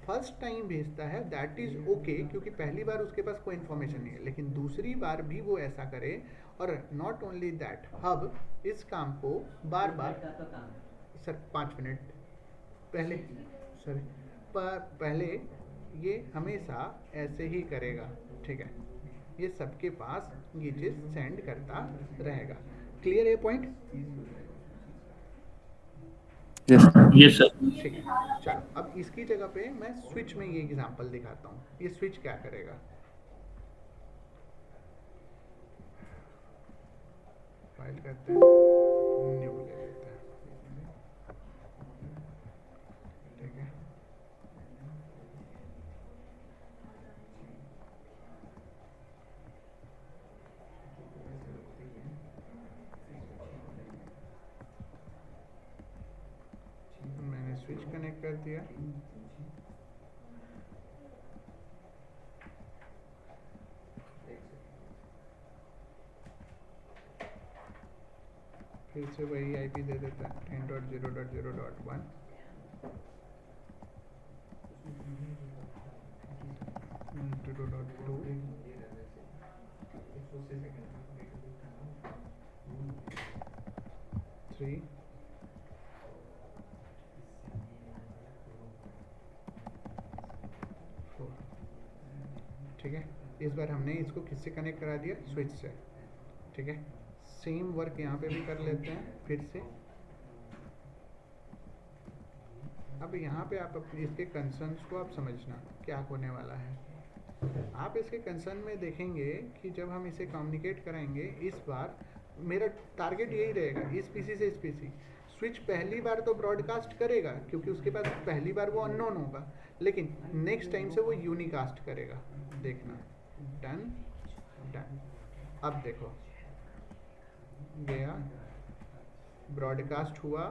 Speaker 1: फर्स्ट टाइम भेजता है दैट इज ओके, क्योंकि पहली बार उसके पास कोई इन्फॉर्मेशन नहीं है, लेकिन दूसरी बार भी वो ऐसा करे। और नॉट ओनली दैट, हब इस काम को बार बार, सर 5 मिनट पहले, सर पहले ये हमेशा ऐसे ही करेगा, ठीक है। ये सबके पास ये चीज़ सेंड करता रहेगा। क्लियर है पॉइंट?
Speaker 2: यस।
Speaker 3: Yes sir.
Speaker 1: ठीक है, चलो अब इसकी जगह पे मैं स्विच में ये एग्जांपल दिखाता हूँ, ये स्विच क्या करेगा। फाइल करते हैं, न्यू ले लेते हैं, ठीक है। कनेक्ट कर दिया। फिर से वही आईपी दे देता है 10.0.0.1। Three four. ठीक है, इस बार हमने इसको किससे कनेक्ट करा दिया? स्विच से। ठीक है, सेम वर्क यहाँ पे भी कर लेते हैं फिर से। अब यहाँ पे आप इसके कंसर्न्स को आप समझना क्या होने वाला है। आप इसके कंसर्न में देखेंगे कि जब हम इसे कम्युनिकेट कराएंगे, इस बार मेरा टारगेट यही रहेगा, इस पीसी से इस पीसी। स्विच पहली बार तो ब्रॉडकास्ट करेगा क्योंकि उसके पास पहली बार वो अननोन होगा, लेकिन नेक्स्ट टाइम से वो यूनिकास्ट करेगा। देखना, डन डन। अब देखो, गया, ब्रॉडकास्ट हुआ,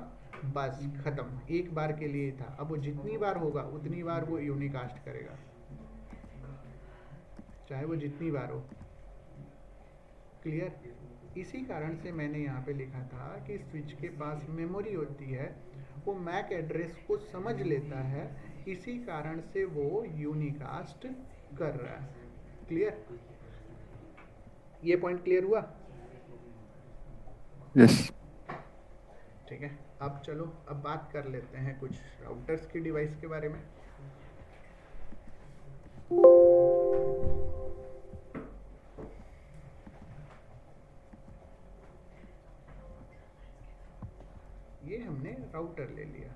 Speaker 1: बस खत्म, एक बार के लिए था। अब वो जितनी बार होगा उतनी बार वो यूनिकास्ट करेगा, चाहे वो जितनी बार हो। क्लियर? इसी कारण से मैंने यहाँ पे लिखा था कि स्विच के पास मेमोरी होती है, वो मैक एड्रेस को समझ लेता है, इसी कारण से वो यूनिकास्ट कर रहा है। क्लियर? ये पॉइंट क्लियर हुआ?
Speaker 2: यस।
Speaker 1: ठीक है, अब चलो अब बात कर लेते हैं कुछ राउटर्स की डिवाइस के बारे में। ये हमने राउटर ले लिया,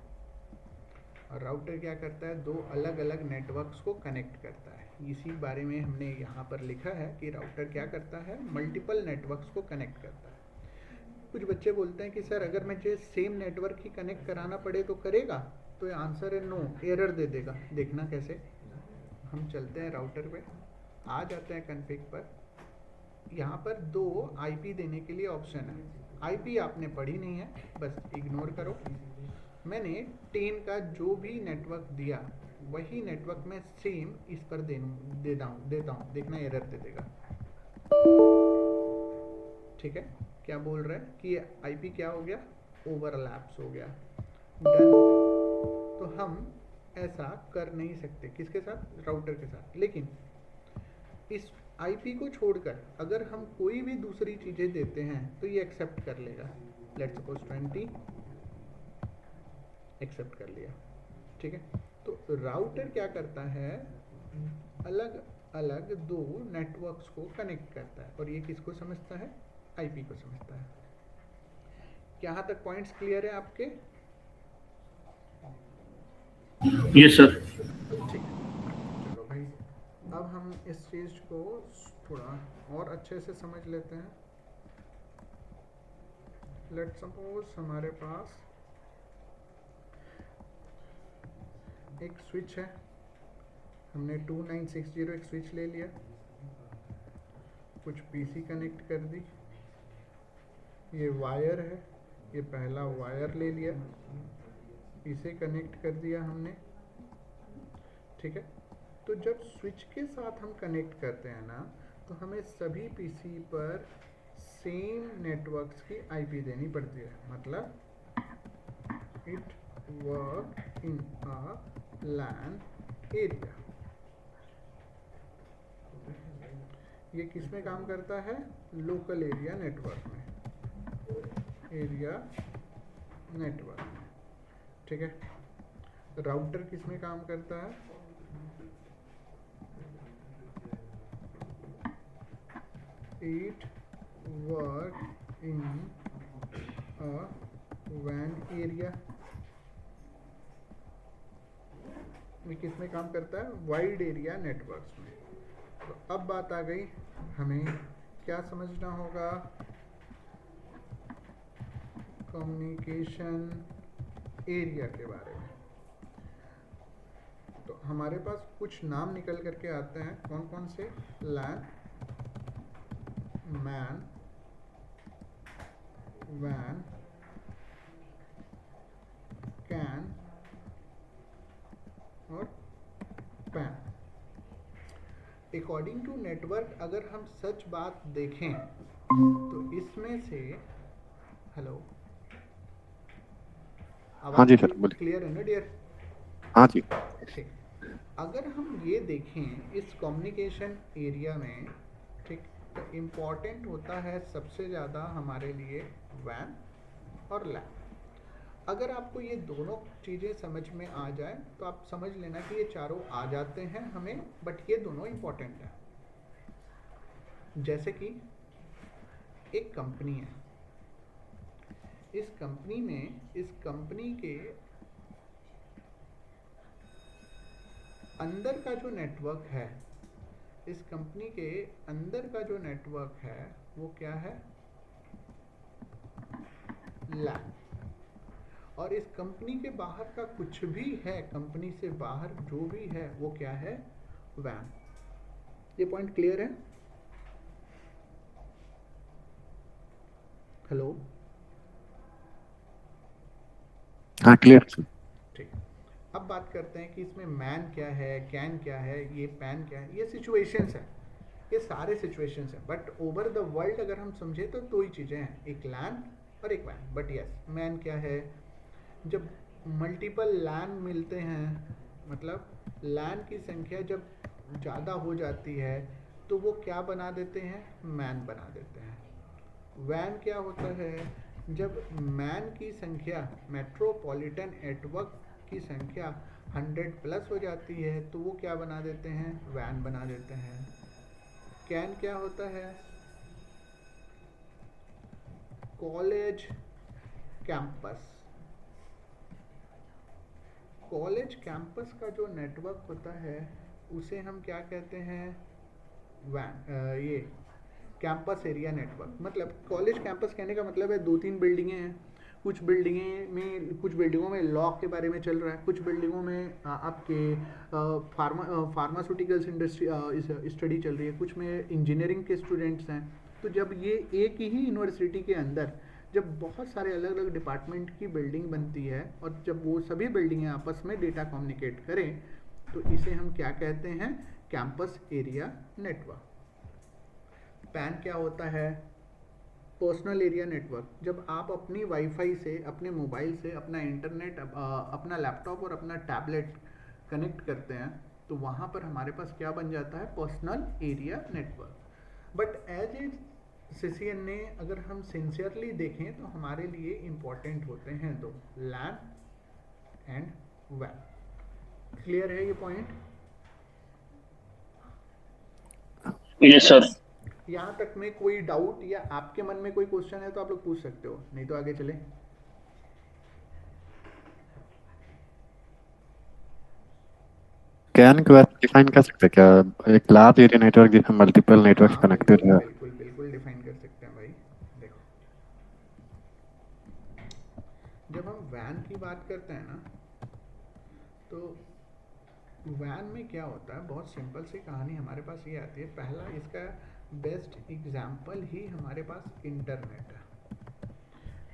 Speaker 1: और राउटर क्या करता है? दो अलग अलग नेटवर्क्स को कनेक्ट करता है। इसी बारे में हमने यहाँ पर लिखा है कि राउटर क्या करता है? मल्टीपल नेटवर्क्स को कनेक्ट करता है। कुछ बच्चे बोलते हैं कि सर अगर मुझे सेम नेटवर्क ही कनेक्ट कराना पड़े तो करेगा? तो आंसर है नो, एरर दे देगा। देखना कैसे। हम चलते हैं राउटर पे, आ जाते हैं कॉन्फ़िग पर। यहाँ पर दो आईपी देने के लिए ऑप्शन है। आईपी आपने पढ़ी नहीं है, बस इग्नोर करो। मैंने 10 का जो भी नेटवर्क दिया वही नेटवर्क में सेम इस पर देता हूँ। देखना एरर दे देगा। ठीक है, क्या बोल रहा है कि आईपी क्या हो गया? ओवरलैप्स हो गया। डन। तो हम ऐसा कर नहीं सकते, किसके साथ? राउटर के साथ। लेकिन इस आईपी को छोड़कर अगर हम कोई भी दूसरी चीज़ें देते हैं तो ये एक्सेप्ट कर लेगा। लेट्स सपोज 20 एक्सेप्ट कर लिया। ठीक है, तो राउटर क्या करता है? अलग अलग दो नेटवर्क्स को कनेक्ट करता है, और ये किसको समझता है? आईपी को समझता है। यहाँ तक पॉइंट्स क्लियर है आपके?
Speaker 3: Yes sir.
Speaker 1: ठीक है, चलो भाई, अब हम इस चीज़ को थोड़ा और अच्छे से समझ लेते हैं। लेट्स सपोज हमारे पास एक स्विच है, हमने 2960 एक स्विच ले लिया, कुछ पीसी कनेक्ट कर दी, ये वायर है, ये पहला वायर ले लिया, इसे कनेक्ट कर दिया हमने। ठीक है, तो जब स्विच के साथ हम कनेक्ट करते हैं ना, तो हमें सभी पीसी पर सेम नेटवर्क्स की आईपी देनी पड़ती है। मतलब it work in a LAN area. ये किस में काम करता है? लोकल एरिया नेटवर्क में, एरिया नेटवर्क में। ठीक है, राउटर किस में काम करता है? इट वर्क इन अ वैन एरिया। ये किस में काम करता है? वाइड एरिया नेटवर्क्स में। तो अब बात आ गई, हमें क्या समझना होगा? कम्युनिकेशन एरिया के बारे में। तो हमारे पास कुछ नाम निकल करके आते हैं, कौन कौन से? लैन, मैन, वैन, कैन अकॉर्डिंग टू नेटवर्क अगर हम सच बात देखें तो इसमें से हेलो,
Speaker 2: हाँ
Speaker 1: आवाज़
Speaker 2: जी सर बोलिए।
Speaker 1: क्लियर है ना डियर?
Speaker 2: हाँ जी।
Speaker 1: ठीक, अगर हम ये देखें इस कम्युनिकेशन एरिया में, ठीक, तो इम्पॉर्टेंट होता है सबसे ज़्यादा हमारे लिए वैन और लैन। अगर आपको ये दोनों चीज़ें समझ में आ जाए तो आप समझ लेना कि ये चारों आ जाते हैं हमें, बट ये दोनों इम्पॉर्टेंट हैं। जैसे कि एक कंपनी है, इस कंपनी के अंदर का जो नेटवर्क है, इस कंपनी के अंदर का जो नेटवर्क है वो क्या है? लैन। और इस कंपनी के बाहर का कुछ भी है, कंपनी से बाहर जो भी है वो क्या है? वैन। ये पॉइंट क्लियर है? हेलो,
Speaker 2: हाँ क्लियर सर।
Speaker 1: ठीक। अब बात करते हैं कि इसमें मैन क्या है, कैन क्या है, ये पैन क्या है। ये सिचुएशंस है, ये सारे सिचुएशंस हैं, बट ओवर द वर्ल्ड अगर हम समझे तो दो ही चीज़ें हैं, एक लैन और एक वैन। बट यस, मैन क्या है? जब मल्टीपल लैन मिलते हैं, मतलब लैन की संख्या जब ज़्यादा हो जाती है तो वो क्या बना देते हैं? मैन बना देते हैं। वैन क्या होता है? जब मैन की संख्या, मेट्रोपॉलिटन नेटवर्क की संख्या 100 प्लस हो जाती है तो वो क्या बना देते हैं? वैन बना देते हैं। कैन क्या होता है? कॉलेज कैंपस, कॉलेज कैंपस का जो नेटवर्क होता है उसे हम क्या कहते हैं? ये कैंपस एरिया नेटवर्क। मतलब कॉलेज कैंपस कहने का मतलब है 2-3 बिल्डिंगें हैं, कुछ बिल्डिंगों में लॉ के बारे में चल रहा है, कुछ बिल्डिंगों में आपके फार्मास्यूटिकल्स इंडस्ट्री स्टडी चल रही है, कुछ में इंजीनियरिंग के स्टूडेंट्स हैं। तो जब ये एक ही यूनिवर्सिटी के अंदर जब बहुत सारे अलग अलग डिपार्टमेंट की बिल्डिंग बनती है और जब वो सभी बिल्डिंगें आपस में डेटा कम्युनिकेट करें तो इसे हम क्या कहते हैं? Campus area network. पैन क्या होता है? Personal area network. जब आप अपनी वाईफाई से, अपने मोबाइल से अपना इंटरनेट, अपना लैपटॉप और अपना टैबलेट कनेक्ट करते हैं तो वहाँ पर हमारे पास क्या बन जाता है? Personal area network. But as a CCN ने अगर हम सिंसियरली देखें तो हमारे लिए इम्पॉर्टेंट होते हैं दो, लैन एंड वैन। क्लियर है ये पॉइंट?
Speaker 3: Yes sir.
Speaker 1: यहाँ तक में कोई डाउट या आपके मन में कोई क्वेश्चन है तो आप लोग पूछ सकते हो, नहीं तो आगे चले।
Speaker 2: कैन के बाद डिफाइन कर सकते हैं क्या? एक लार्ज एरिया नेटवर्क जिसमें मल्टीपल नेटवर्क
Speaker 1: हाँ
Speaker 2: कनेक्टेड
Speaker 1: बिल्कुल
Speaker 2: है।
Speaker 1: बिल्कुल बिल्कुल डिफाइन कर सकते हैं भाई। देखो, जब हम वैन की बात करते हैं ना तो वैन में क्या होता है? बहुत सिंपल सी कहानी हमारे पास ये आती है। पहला इसका बेस्ट एग्जाम्पल ही हमारे पास इंटरनेट है,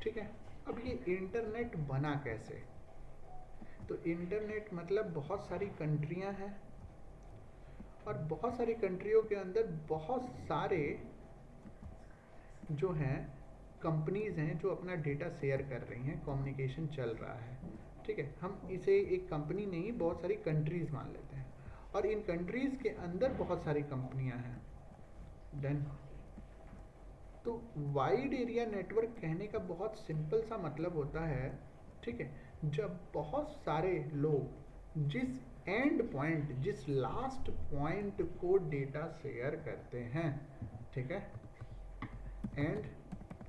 Speaker 1: ठीक है? अब ये इंटरनेट बना कैसे? तो इंटरनेट मतलब बहुत सारी कंट्रियां हैं और बहुत सारी कंट्रियों के अंदर बहुत सारे जो हैं कंपनीज हैं जो अपना डेटा शेयर कर रही हैं, कम्युनिकेशन चल रहा है, ठीक है? हम इसे एक कंपनी नहीं, बहुत सारी कंट्रीज मान लेते हैं और इन कंट्रीज के अंदर बहुत सारी कंपनियां हैं। देन तो वाइड एरिया नेटवर्क कहने का बहुत सिंपल सा मतलब होता है, ठीक है, जब बहुत सारे लोग जिस एंड पॉइंट, जिस लास्ट पॉइंट को डेटा शेयर करते हैं, ठीक है, एंड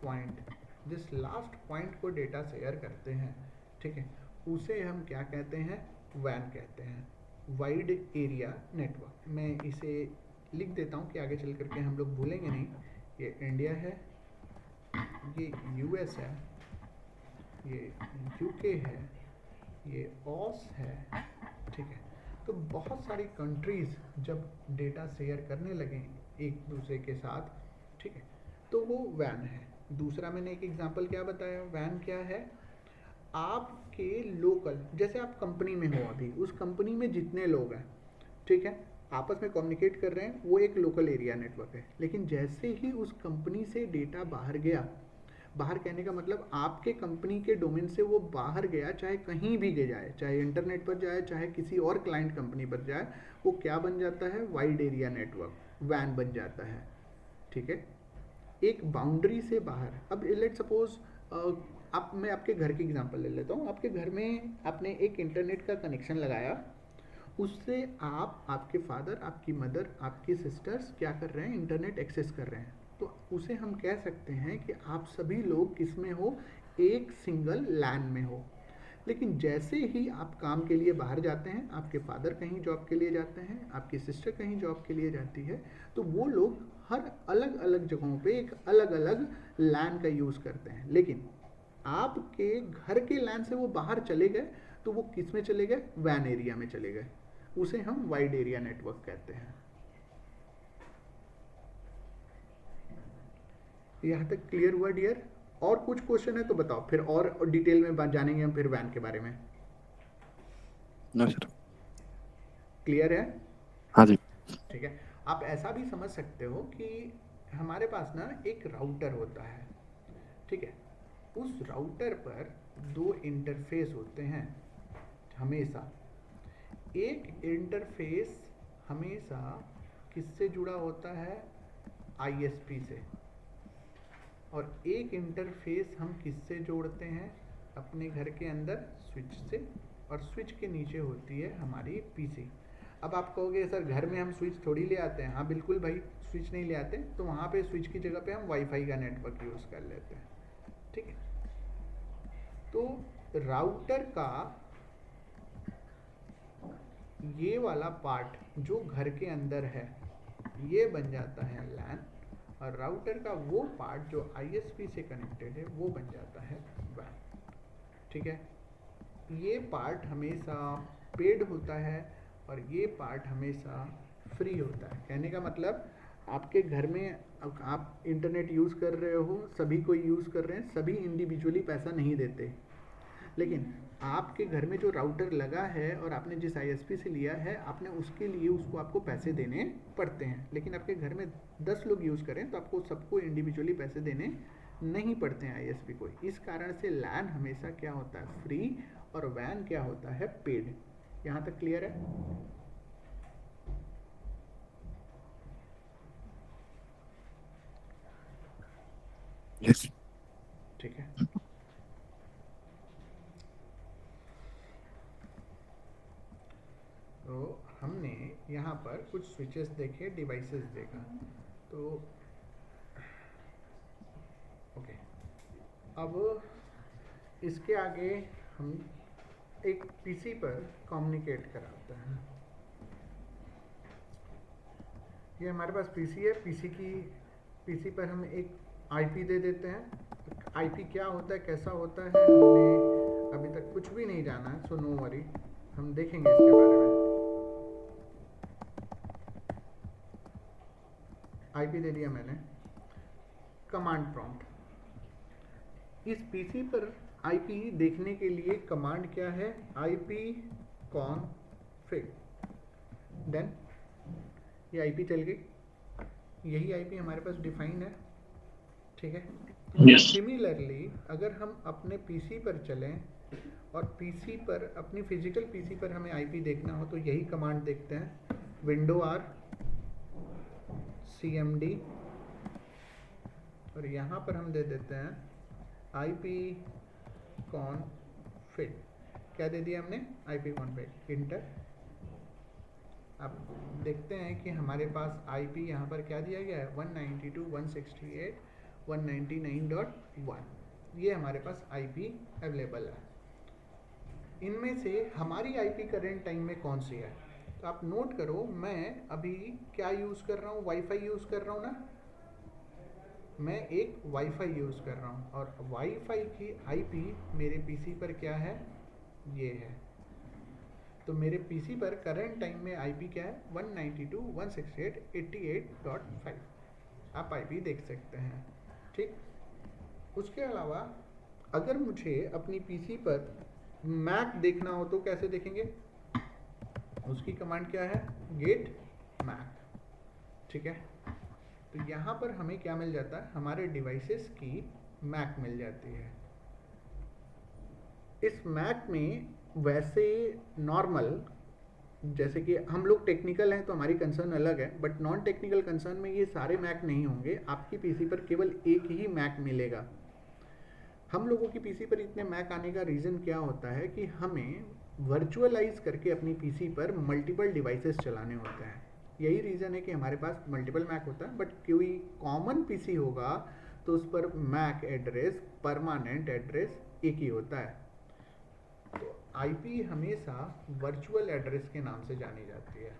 Speaker 1: पॉइंट, जिस लास्ट पॉइंट को डेटा शेयर करते हैं, ठीक है, उसे हम क्या कहते हैं? वैन कहते हैं, वाइड एरिया नेटवर्क। मैं इसे लिख देता हूँ कि आगे चल करके हम लोग भूलेंगे नहीं। ये इंडिया है, ये यूएस है, ये यूके है, ये ऑस है, ठीक है? तो बहुत सारी कंट्रीज जब डेटा शेयर करने लगे एक दूसरे के साथ, ठीक है, तो वो वैन है। दूसरा मैंने एक एग्जांपल क्या बताया? वैन क्या है? आपके लोकल, जैसे आप कंपनी में हो, अभी उस कंपनी में जितने लोग हैं, ठीक है, आपस में कम्युनिकेट कर रहे हैं, वो एक लोकल एरिया नेटवर्क है। लेकिन जैसे ही उस कंपनी से डेटा बाहर गया, बाहर कहने का मतलब आपके कंपनी के डोमेन से वो बाहर गया, चाहे कहीं भी जाए, चाहे इंटरनेट पर जाए, चाहे किसी और क्लाइंट कंपनी पर जाए, वो क्या बन जाता है? वाइड एरिया नेटवर्क, वैन बन जाता है। ठीक है, एक बाउंड्री से बाहर। अब लेट सपोज आप, मैं आपके घर की एग्जांपल ले लेता हूँ। आपके घर में आपने एक इंटरनेट का कनेक्शन लगाया, उससे आप, आपके फादर, आपकी मदर, आपकी सिस्टर्स क्या कर रहे हैं? इंटरनेट एक्सेस कर रहे हैं। तो उसे हम कह सकते हैं कि आप सभी लोग किस में हो? एक सिंगल लैन में हो। लेकिन जैसे ही आप काम के लिए बाहर जाते हैं, आपके फादर कहीं जॉब के लिए जाते हैं, आपकी सिस्टर कहीं जॉब के लिए जाती है, तो वो लोग हर अलग अलग जगहों पे एक अलग अलग लैन का यूज़ करते हैं। लेकिन आपके घर के लैन से वो बाहर चले गए, तो वो किस में चले गए? वैन एरिया में चले गए। उसे हम वाइड एरिया नेटवर्क कहते हैं। यहाँ तक क्लियर हुआ डियर? और कुछ क्वेश्चन है तो बताओ, फिर और डिटेल में जानेंगे हम फिर वैन के बारे में।
Speaker 2: No sir.
Speaker 1: क्लियर है?
Speaker 2: हाँ जी।
Speaker 1: ठीक है। आप ऐसा भी समझ सकते हो कि हमारे पास ना एक राउटर होता है। ठीक है, उस राउटर पर दो इंटरफेस होते हैं हमेशा। एक इंटरफेस हमेशा किससे जुड़ा होता है? आईएसपी से। और एक इंटरफेस हम किससे जोड़ते हैं? अपने घर के अंदर स्विच से, और स्विच के नीचे होती है हमारी पीसी। अब आप कहोगे सर घर में हम स्विच थोड़ी ले आते हैं। हाँ बिल्कुल भाई, स्विच नहीं ले आते, तो वहाँ पे स्विच की जगह पे हम वाईफाई का नेटवर्क यूज़ कर लेते हैं। ठीक है, तो राउटर का ये वाला पार्ट जो घर के अंदर है, ये बन जाता है लैन, और राउटर का वो पार्ट जो आईएसपी से कनेक्टेड है, वो बन जाता है वैन। ठीक है, ये पार्ट हमेशा पेड होता है और ये पार्ट हमेशा फ्री होता है। कहने का मतलब आपके घर में आप इंटरनेट यूज़ कर रहे हो, सभी कोई यूज़ कर रहे हैं, सभी इंडिविजुअली पैसा नहीं देते। लेकिन आपके घर में जो राउटर लगा है और आपने जिस आईएसपी से लिया है, आपने उसके लिए उसको आपको पैसे देने पड़ते हैं। लेकिन आपके घर में 10 लोग यूज़ करें तो आपको सबको इंडिविजुअली पैसे देने नहीं पड़ते हैं आईएसपी को। इस कारण से लैन हमेशा क्या होता है? फ्री, और वैन क्या होता है? पेड। यहाँ तक क्लियर है?
Speaker 2: यस।
Speaker 1: ठीक है, तो हमने यहाँ पर कुछ स्विचेस देखे, डिवाइसेस देखा। तो ओके, अब इसके आगे हम एक पीसी पर कम्युनिकेट कराते हैं। ये हमारे पास पीसी है। पीसी पर हम एक आईपी दे देते हैं। आईपी क्या होता है, कैसा होता है, हमने अभी तक कुछ भी नहीं जाना है, सो नो वरी, हम देखेंगे इसके बारे में। आईपी दे दिया मैंने। Command prompt. इस पीसी पर आईपी देखने के लिए कमांड क्या है? ip config। देन ये आईपी चल गई। यही आईपी हमारे पास डिफाइन है। ठीक है,
Speaker 3: यस।
Speaker 1: सिमिलरली अगर हम अपने पीसी पर चलें और पीसी पर, अपनी फिजिकल पीसी पर हमें आईपी देखना हो, तो यही कमांड देखते हैं। विंडो आर cmd, और यहाँ पर हम दे देते हैं ip config। क्या दे दिया हमने? ip config, inter. अब देखते हैं कि हमारे पास IP यहाँ पर क्या दिया गया है? 192.168.199.1। ये हमारे पास IP अवेलेबल है। इनमें से हमारी IP करेंट टाइम में कौन सी है? तो आप नोट करो, मैं अभी क्या यूज़ कर रहा हूँ? वाईफाई यूज़ कर रहा हूँ ना। मैं एक वाईफाई यूज़ कर रहा हूँ, और वाईफाई की IP मेरे पीसी पर क्या है? ये है। तो मेरे पीसी पर करंट टाइम में आईपी क्या है? 192.168.88.5। आप आईपी देख सकते हैं। ठीक, उसके अलावा अगर मुझे अपनी पीसी पर मैक देखना हो तो कैसे देखेंगे? उसकी कमांड क्या है? गेट मैक, ठीक है। तो यहाँ पर हमें क्या मिल जाता है, हमारे डिवाइसेस की मैक मिल जाती है। इस मैक में वैसे नॉर्मल, जैसे कि हम लोग टेक्निकल हैं तो हमारी कंसर्न अलग है, बट नॉन टेक्निकल कंसर्न में ये सारे मैक नहीं होंगे। आपकी पीसी पर केवल एक ही मैक मिलेगा। हम लोगों की पीसी पर इतने मैक आने का रीज़न क्या होता है कि हमें वर्चुअलाइज करके अपनी पीसी पर मल्टीपल डिवाइसेस चलाने होते हैं। यही रीज़न है कि हमारे पास मल्टीपल मैक होता है। बट कोई कॉमन पीसी होगा तो उस पर मैक एड्रेस, परमानेंट एड्रेस एक ही होता है। तो आईपी हमेशा वर्चुअल एड्रेस के नाम से जानी जाती है।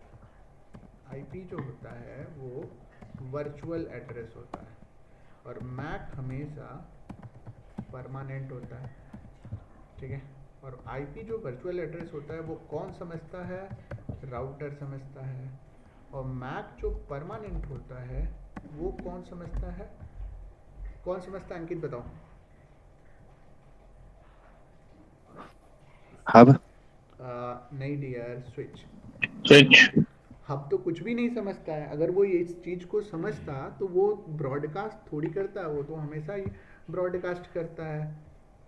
Speaker 1: आईपी जो होता है वो वर्चुअल एड्रेस होता है, और मैक हमेशा परमानेंट होता है, ठीक है। और आईपी जो वर्चुअल एड्रेस होता है वो कौन समझता है, राउटर समझता है। और मैक जो परमानेंट होता है वो कौन समझता है, कौन समझता है, अंकित बताओ।
Speaker 2: हब।
Speaker 1: नहीं डियर, स्विच।
Speaker 3: स्विच।
Speaker 1: हब तो कुछ भी नहीं समझता है। अगर वो इस चीज़ को समझता तो वो ब्रॉडकास्ट थोड़ी करता है, वो तो हमेशा ही ब्रॉडकास्ट करता है।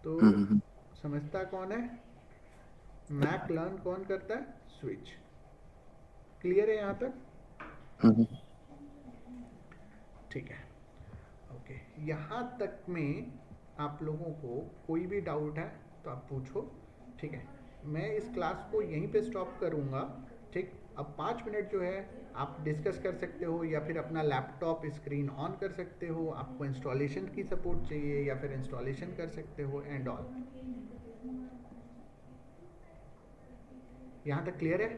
Speaker 1: तो
Speaker 2: हम्म,
Speaker 1: समझता कौन है, मैक लर्न कौन करता है, स्विच। क्लियर है यहाँ तक,
Speaker 2: हम्म।
Speaker 1: ठीक है। ओके, यहाँ तक में आप लोगों को कोई भी डाउट है तो आप पूछो, ठीक है। मैं इस क्लास को यहीं पे स्टॉप करूँगा, ठीक। अब 5 मिनट जो है आप डिस्कस कर सकते हो, या फिर अपना लैपटॉप स्क्रीन ऑन कर सकते हो। आपको इंस्टॉलेशन की सपोर्ट चाहिए या फिर इंस्टॉलेशन कर सकते हो एंड ऑल। यहाँ तक क्लियर है?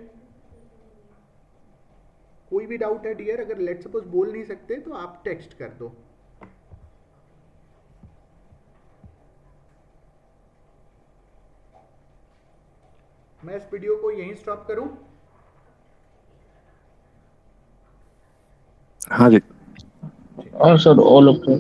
Speaker 1: कोई भी डाउट है डियर, अगर लेट सपोज बोल नहीं सकते तो आप टेक्स्ट कर दो। मैं इस वीडियो को यहीं स्टॉप करूं?
Speaker 2: हाँ जी।
Speaker 3: हाँ सर, ऑल ओके।